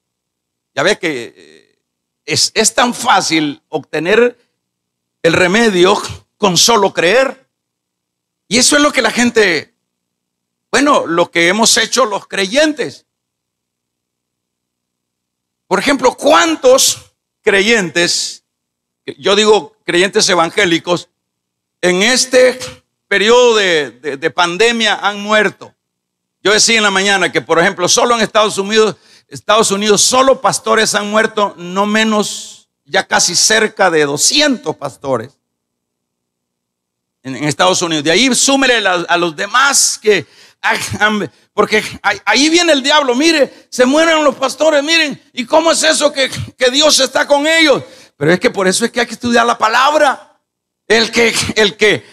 Ya ve que es tan fácil obtener el remedio con solo creer. Y eso es lo que la gente, lo que hemos hecho los creyentes. Por ejemplo, ¿cuántos creyentes, yo digo creyentes evangélicos, en este periodo de pandemia han muerto? Yo decía en la mañana que, por ejemplo, solo en Estados Unidos, solo pastores han muerto, no menos, ya casi cerca de 200 pastores en Estados Unidos. De ahí súmele a los demás que porque ahí viene el diablo. Mire, se mueren los pastores, miren, ¿y cómo es eso que Dios está con ellos? Pero es que por eso es que hay que estudiar la palabra. El que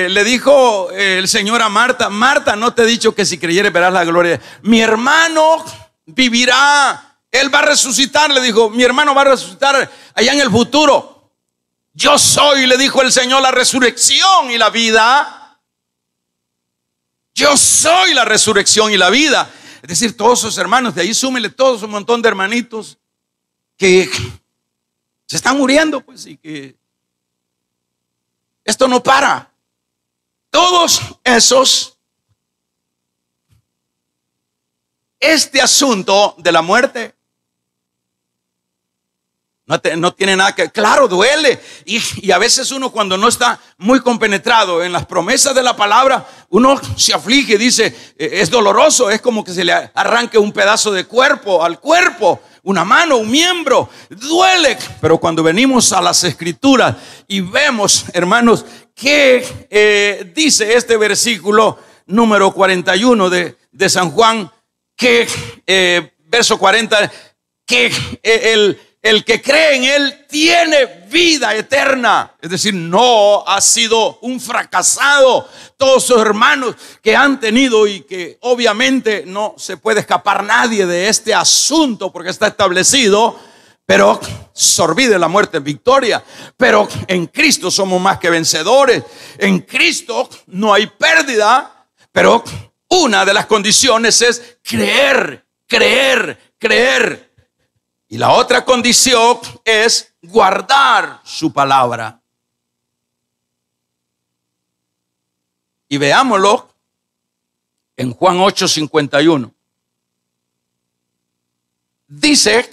le dijo el Señor a Marta: Marta, no te he dicho que si creyeres verás la gloria. Mi hermano vivirá, él va a resucitar. Le dijo: mi hermano va a resucitar allá en el futuro. Yo soy, le dijo el Señor, la resurrección y la vida. Yo soy la resurrección y la vida. Es decir, todos sus hermanos, de ahí súmele todos un montón de hermanitos que se están muriendo, pues, y que esto no para. Todos esos, este asunto de la muerte No tiene nada que... Claro, duele. Y a veces uno, cuando no está muy compenetrado en las promesas de la palabra, uno se aflige y dice, es doloroso. Es como que se le arranque un pedazo de cuerpo al cuerpo, una mano, un miembro. Duele. Pero cuando venimos a las Escrituras y vemos, hermanos, que dice este versículo número 41 de San Juan, que verso 40, que el que cree en Él tiene vida eterna. Es decir, no ha sido un fracasado. Todos sus hermanos que han tenido, y que obviamente no se puede escapar nadie de este asunto porque está establecido, pero sorbide la muerte en victoria. Pero en Cristo somos más que vencedores. En Cristo no hay pérdida, pero una de las condiciones es creer, creer, creer. Y la otra condición es guardar su palabra. Y veámoslo en Juan 8:51. Dice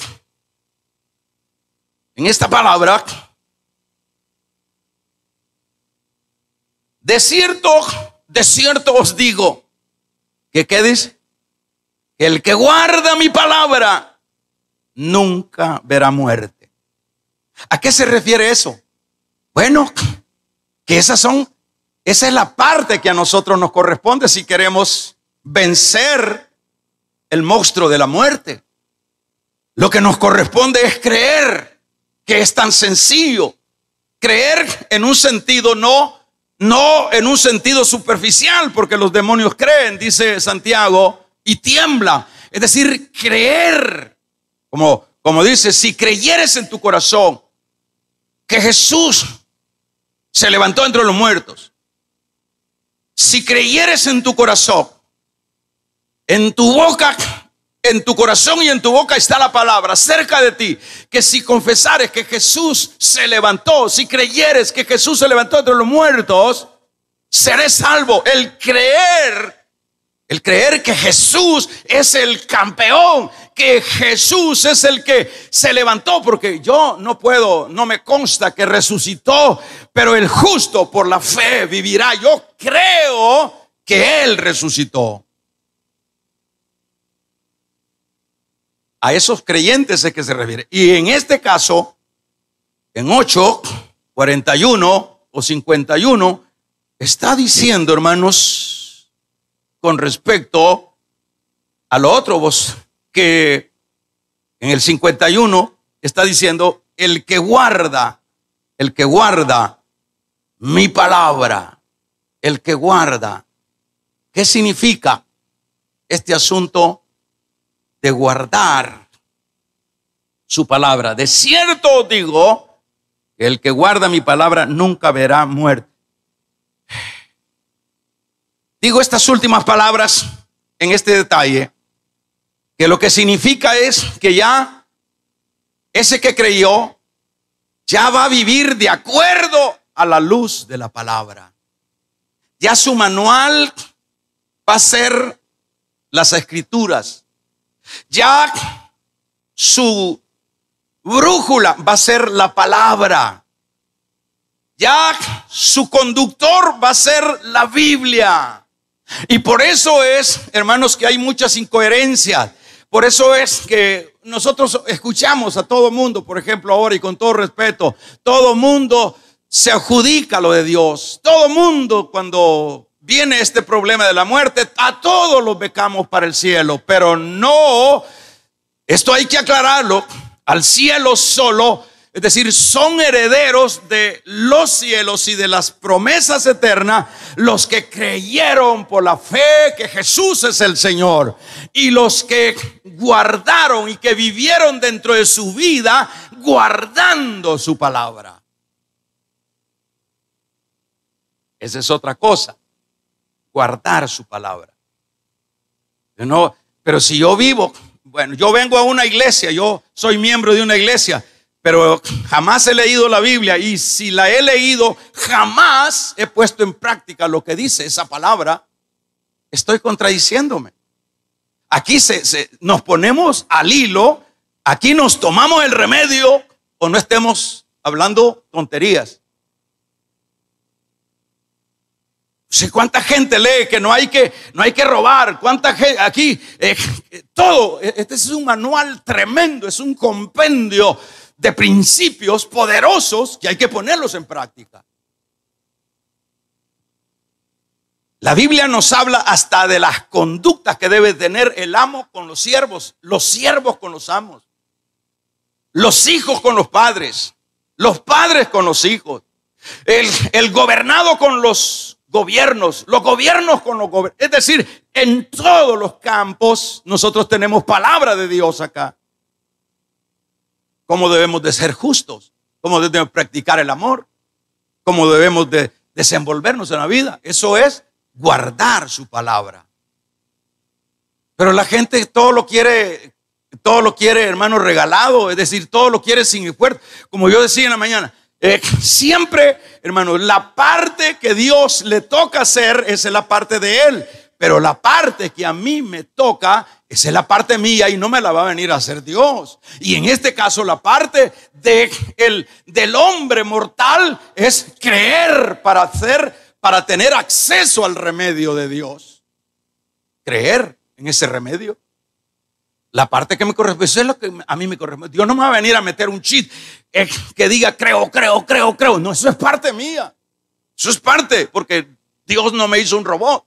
en esta palabra: de cierto os digo, que ¿qué dice? Que el que guarda mi palabra nunca verá muerte. ¿A qué se refiere eso? Bueno, que esa es la parte que a nosotros nos corresponde si queremos vencer el monstruo de la muerte. Lo que nos corresponde es creer, que es tan sencillo. Creer en un sentido, no en un sentido superficial, porque los demonios creen, dice Santiago, y tiemblan. Es decir, creer. Como dice, si creyeres en tu corazón que Jesús se levantó entre los muertos, si creyeres en tu corazón, en tu boca, en tu corazón y en tu boca está la palabra cerca de ti, que si confesares que Jesús se levantó, si creyeres que Jesús se levantó entre los muertos, serás salvo. El creer que Jesús es el campeón, que Jesús es el que se levantó, porque yo no me consta que resucitó, pero el justo por la fe vivirá. Yo creo que Él resucitó. A esos creyentes es que se refiere. Y en este caso, en 8:41 o 51, está diciendo, hermanos, con respecto a lo otro, que en el 51 está diciendo: el que guarda mi palabra, el que guarda. ¿Qué significa este asunto de guardar su palabra? De cierto digo, que el que guarda mi palabra nunca verá muerte. Digo estas últimas palabras en este detalle, que lo que significa es que ya ese que creyó ya va a vivir de acuerdo a la luz de la palabra. Ya su manual va a ser las Escrituras. Ya su brújula va a ser la palabra. Ya su conductor va a ser la Biblia. Y por eso es, hermanos, que hay muchas incoherencias. Por eso es que nosotros escuchamos a todo mundo, por ejemplo, ahora, y con todo respeto, todo mundo se adjudica lo de Dios. Todo mundo, cuando viene este problema de la muerte, a todos los becamos para el cielo. Pero no, esto hay que aclararlo, al cielo solo, es decir, son herederos de los cielos y de las promesas eternas los que creyeron por la fe que Jesús es el Señor, y los que guardaron y que vivieron dentro de su vida guardando su palabra. Esa es otra cosa, guardar su palabra. No, pero si yo vivo, bueno, yo vengo a una iglesia, yo soy miembro de una iglesia, pero jamás he leído la Biblia, y si la he leído, jamás he puesto en práctica lo que dice esa palabra, estoy contradiciéndome. Aquí nos ponemos al hilo, aquí nos tomamos el remedio, o no estemos hablando tonterías. Sí, ¿cuánta gente lee que no hay que robar? ¿Cuánta gente aquí? Todo. Este es un manual tremendo, es un compendio de principios poderosos que hay que ponerlos en práctica. La Biblia nos habla hasta de las conductas que debe tener el amo con los siervos con los amos, los hijos con los padres con los hijos, el gobernado con los gobiernos con los gobiernos. Es decir, en todos los campos nosotros tenemos palabra de Dios acá. Cómo debemos de ser justos, cómo debemos practicar el amor, cómo debemos de desenvolvernos en la vida. Eso es guardar su palabra. Pero la gente todo lo quiere, hermano, regalado. Es decir, todo lo quiere sin esfuerzo. Como yo decía en la mañana, siempre, hermano, la parte que Dios le toca hacer, esa es la parte de Él. Pero la parte que a mí me toca, esa es la parte mía y no me la va a venir a hacer Dios. Y en este caso la parte del hombre mortal es creer para tener acceso al remedio de Dios. Creer en ese remedio. La parte que me corresponde, eso es lo que a mí me corresponde. Dios no me va a venir a meter un cheat que diga creo. No, eso es parte mía. Eso es parte, porque Dios no me hizo un robot.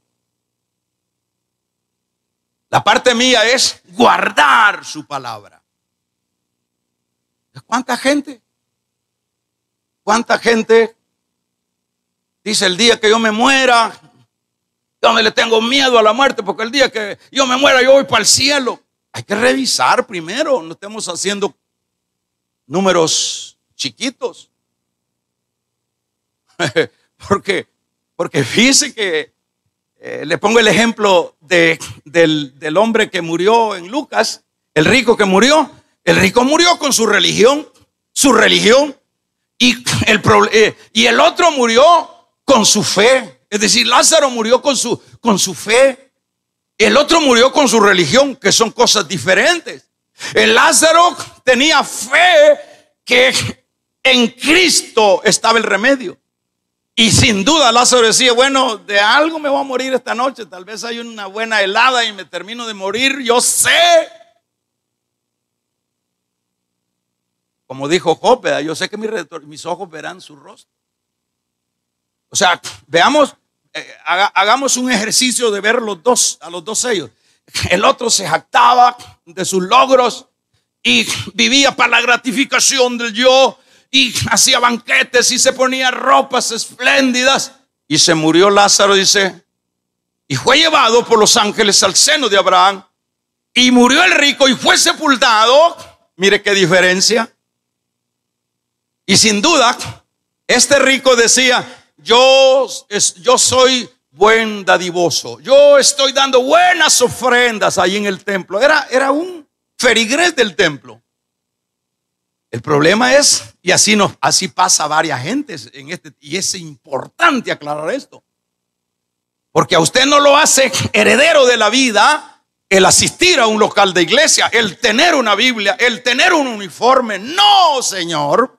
La parte mía es guardar su palabra. ¿Cuánta gente dice el día que yo me muera, yo no le tengo miedo a la muerte, porque el día que yo me muera yo voy para el cielo? Hay que revisar primero, no estemos haciendo números chiquitos. Porque fíjese que le pongo el ejemplo del hombre que murió en Lucas, el rico que murió. El rico murió con su religión, y el otro murió con su fe. Es decir, Lázaro murió con su fe. El otro murió con su religión, que son cosas diferentes. El Lázaro tenía fe que en Cristo estaba el remedio. Y sin duda Lázaro decía, bueno, de algo me voy a morir esta noche. Tal vez hay una buena helada y me termino de morir. Yo sé. Como dijo Job, yo sé que mis ojos verán su rostro. O sea, veamos, hagamos un ejercicio de ver a los dos ellos. El otro se jactaba de sus logros y vivía para la gratificación del yo, y hacía banquetes y se ponía ropas espléndidas. Y se murió Lázaro, dice, y fue llevado por los ángeles al seno de Abraham. Y murió el rico y fue sepultado. Mire qué diferencia. Y sin duda, este rico decía, yo soy buen dadivoso, yo estoy dando buenas ofrendas ahí en el templo. Era un ferigrés del templo. El problema es, y así pasa a varias gentes y es importante aclarar esto, porque a usted no lo hace heredero de la vida el asistir a un local de iglesia, el tener una Biblia, el tener un uniforme. No, Señor.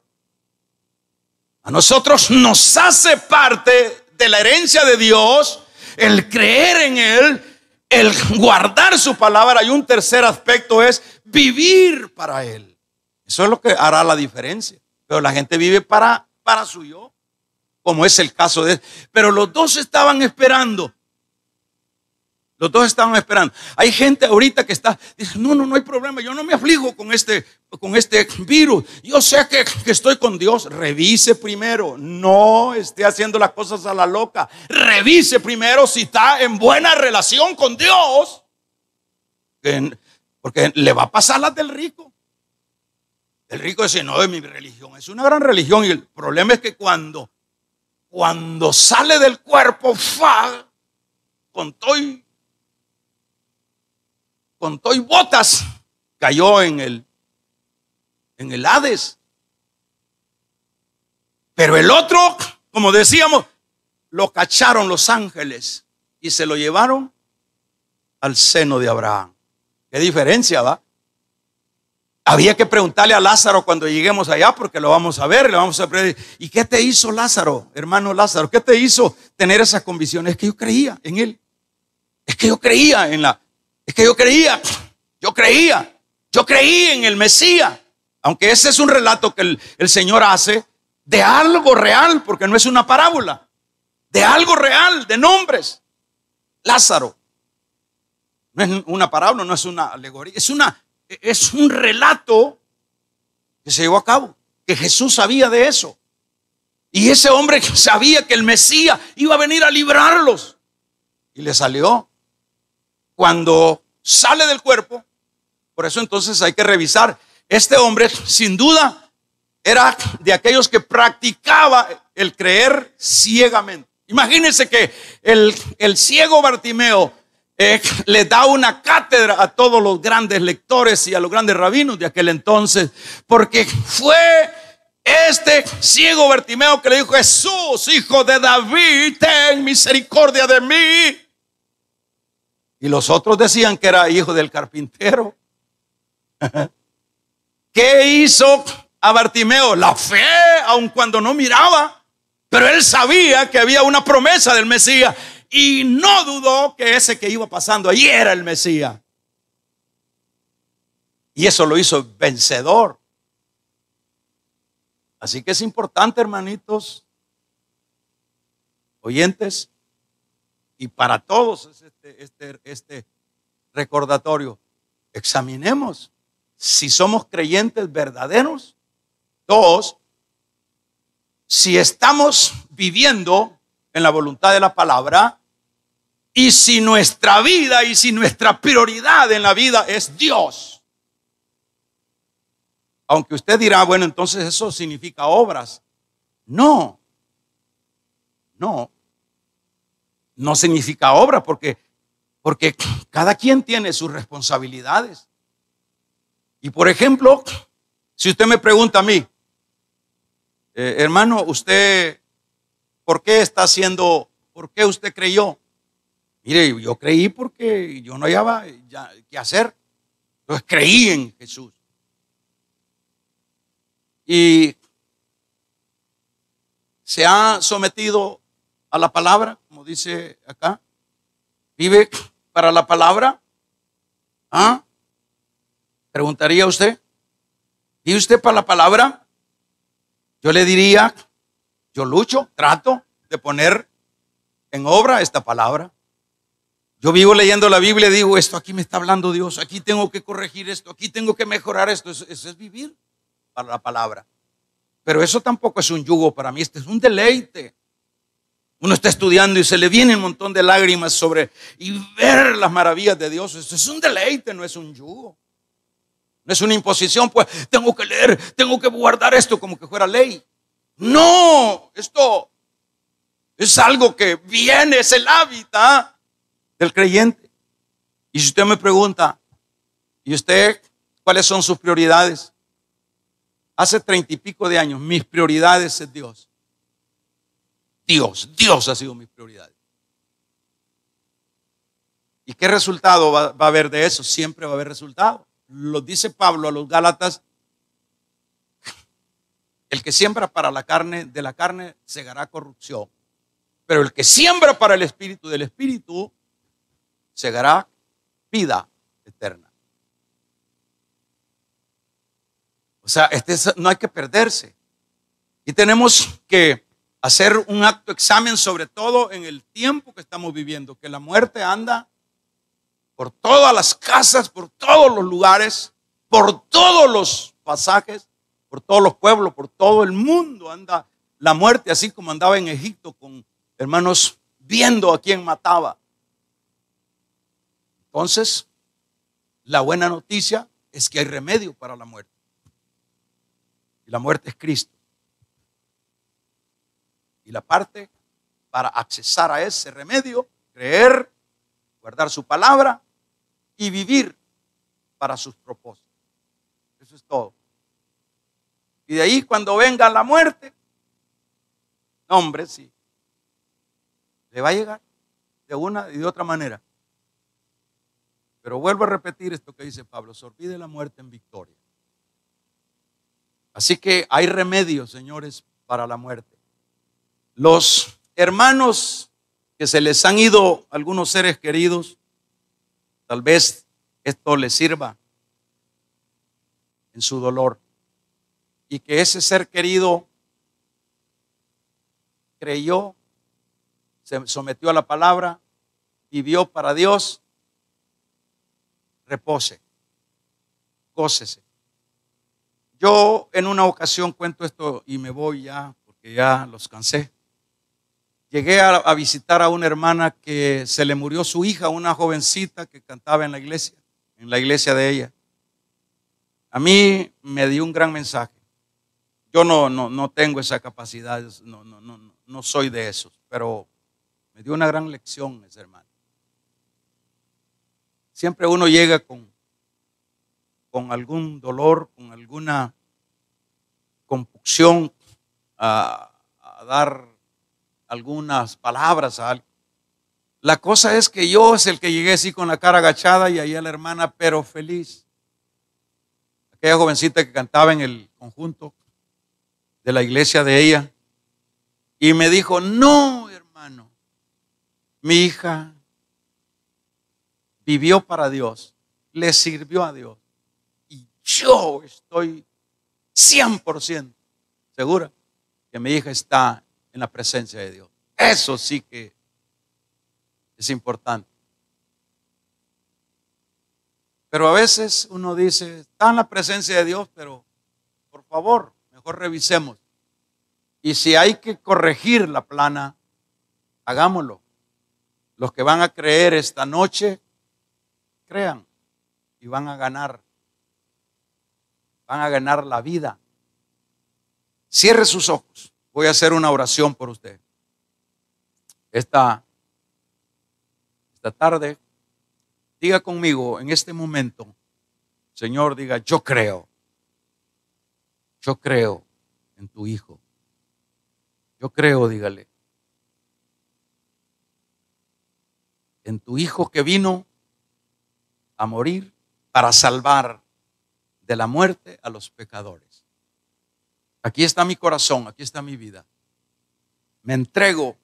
A nosotros nos hace parte de la herencia de Dios el creer en Él, el guardar su palabra, y un tercer aspecto es vivir para Él. Eso es lo que hará la diferencia. Pero la gente vive para su yo, como es el caso de él. Pero los dos estaban esperando. Hay gente ahorita que dice, no hay problema, yo no me aflijo con este virus. Yo sé que estoy con Dios. Revise primero, no esté haciendo las cosas a la loca. Revise primero si está en buena relación con Dios, porque le va a pasar las del rico. El rico dice, no, es mi religión, es una gran religión. Y el problema es que cuando sale del cuerpo, con todo y botas, cayó en el Hades. Pero el otro, como decíamos, lo cacharon los ángeles y se lo llevaron al seno de Abraham. ¿Qué diferencia va? Había que preguntarle a Lázaro cuando lleguemos allá, porque lo vamos a ver, le vamos a preguntar, ¿y qué te hizo Lázaro, hermano Lázaro? ¿Qué te hizo tener esa convicción? Es que yo creía en él. Es que yo creía yo creí en el Mesías. Aunque ese es un relato que el Señor hace de algo real, porque no es una parábola, de algo real, de nombres. Lázaro. No es una parábola, no es una alegoría, es un relato que se llevó a cabo, que Jesús sabía de eso. Y ese hombre sabía que el Mesías iba a venir a librarlos. Y le salió. Cuando sale del cuerpo, por eso entonces hay que revisar. Este hombre, sin duda, era de aquellos que practicaba el creer ciegamente. Imagínense que el ciego Bartimeo le da una cátedra a todos los grandes lectores y a los grandes rabinos de aquel entonces, porque fue este ciego Bartimeo que le dijo: Jesús, hijo de David, ten misericordia de mí. Y los otros decían que era hijo del carpintero. ¿Qué hizo a Bartimeo? La fe, aun cuando no miraba, pero él sabía que había una promesa del Mesías y no dudó que ese que iba pasando allí era el Mesías. Y eso lo hizo vencedor. Así que es importante, hermanitos, oyentes, y para todos es este recordatorio. Examinemos si somos creyentes verdaderos. Dos, si estamos viviendo en la voluntad de la palabra, y si nuestra vida y si nuestra prioridad en la vida es Dios. Aunque usted dirá, bueno, entonces eso significa obras. No significa obra, porque cada quien tiene sus responsabilidades. Y por ejemplo, si usted me pregunta a mí, hermano, usted, ¿por qué usted creyó? Mire, yo creí porque yo no hallaba ya qué hacer. Entonces creí en Jesús. Y se ha sometido a la palabra, como dice acá. ¿Vive para la palabra? ¿Ah? Preguntaría usted, ¿vive usted para la palabra? Yo le diría, yo lucho, trato de poner en obra esta palabra. Yo vivo leyendo la Biblia y digo, esto aquí me está hablando Dios, aquí tengo que corregir esto, aquí tengo que mejorar esto. Eso es vivir para la palabra. Pero eso tampoco es un yugo para mí, este es un deleite. Uno está estudiando y se le viene un montón de lágrimas y ver las maravillas de Dios. Esto es un deleite, no es un yugo. No es una imposición, pues tengo que leer, tengo que guardar esto como que fuera ley. No, esto es algo que viene, es el hábitat del creyente. Y si usted me pregunta, ¿y usted cuáles son sus prioridades? Hace 30 y pico de años, mis prioridades es Dios. Dios ha sido mis prioridades. ¿Y qué resultado va a haber de eso? Siempre va a haber resultado. Lo dice Pablo a los Gálatas: el que siembra para la carne, de la carne segará corrupción, pero el que siembra para el espíritu, del espíritu segará vida eterna. O sea, no hay que perderse. Y tenemos que hacer un acto examen, sobre todo en el tiempo que estamos viviendo, que la muerte anda por todas las casas, por todos los lugares, por todos los pasajes, por todos los pueblos, por todo el mundo anda la muerte, así como andaba en Egipto con hermanos viendo a quién mataba. Entonces, la buena noticia es que hay remedio para la muerte. Y la muerte es Cristo. Y la parte para accesar a ese remedio, creer, guardar su palabra y vivir para sus propósitos. Eso es todo. Y de ahí cuando venga la muerte, hombre, sí, le va a llegar de una y de otra manera. Pero vuelvo a repetir esto que dice Pablo: se olvide la muerte en victoria. Así que hay remedios, señores, para la muerte. Los hermanos que se les han ido algunos seres queridos, tal vez esto les sirva en su dolor. Y que ese ser querido creyó, se sometió a la palabra, vivió para Dios. Repose, gócese. Yo en una ocasión, cuento esto y me voy ya, porque ya los cansé. Llegué a visitar a una hermana que se le murió su hija, una jovencita que cantaba en la iglesia de ella. A mí me dio un gran mensaje. Yo no tengo esa capacidad, no soy de esos, pero me dio una gran lección esa hermana. Siempre uno llega con algún dolor, con alguna compunción a dar algunas palabras a alguien. La cosa es que yo es el que llegué así con la cara agachada y ahí a la hermana, pero feliz. Aquella jovencita que cantaba en el conjunto de la iglesia de ella y me dijo: no, hermano, mi hija vivió para Dios, le sirvió a Dios y yo estoy 100% segura que mi hija está en la presencia de Dios. Eso sí que es importante. Pero a veces uno dice, está en la presencia de Dios, pero por favor, mejor revisemos. Y si hay que corregir la plana, hagámoslo. Los que van a creer esta noche, crean y van a ganar la vida. Cierre sus ojos. Voy a hacer una oración por usted. Esta tarde, diga conmigo en este momento, Señor, diga: yo creo en tu Hijo. Yo creo, dígale, en tu Hijo que vino a morir para salvar de la muerte a los pecadores. Aquí está mi corazón, aquí está mi vida. Me entrego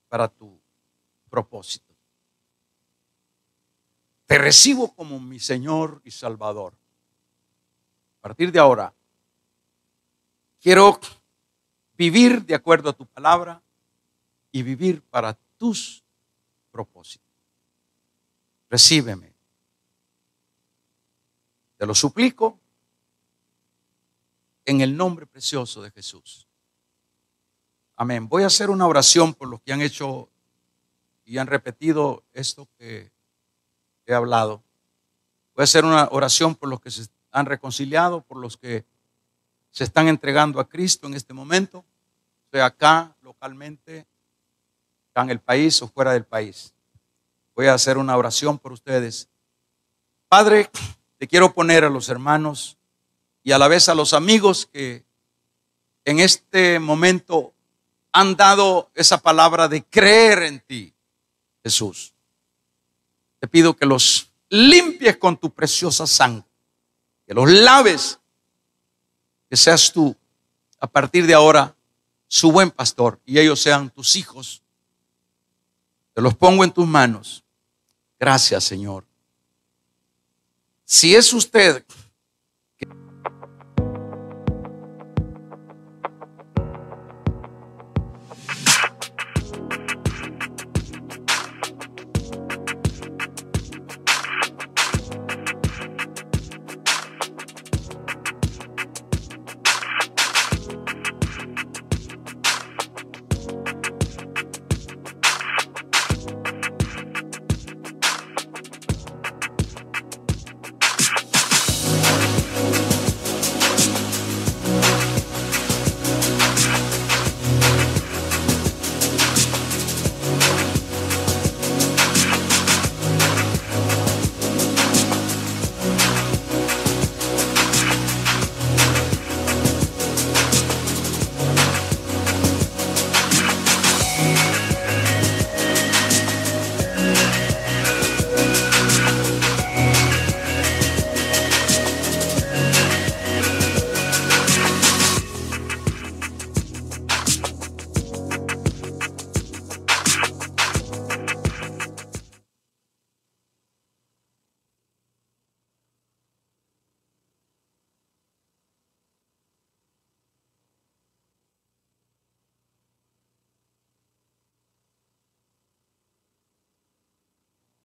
para tu propósito. Te recibo como mi Señor y Salvador. A partir de ahora, quiero vivir de acuerdo a tu palabra y vivir para tus propósitos. Recíbeme. Te lo suplico en el nombre precioso de Jesús. Amén. Voy a hacer una oración por los que han hecho y han repetido esto que he hablado. Voy a hacer una oración por los que se han reconciliado, por los que se están entregando a Cristo en este momento, sea acá localmente, acá en el país o fuera del país. Voy a hacer una oración por ustedes. Padre, te quiero poner a los hermanos y a la vez a los amigos que en este momento han dado esa palabra de creer en ti, Jesús. Te pido que los limpies con tu preciosa sangre, que los laves, que seas tú a partir de ahora su buen pastor y ellos sean tus hijos. Te los pongo en tus manos. Gracias, Señor. Si es usted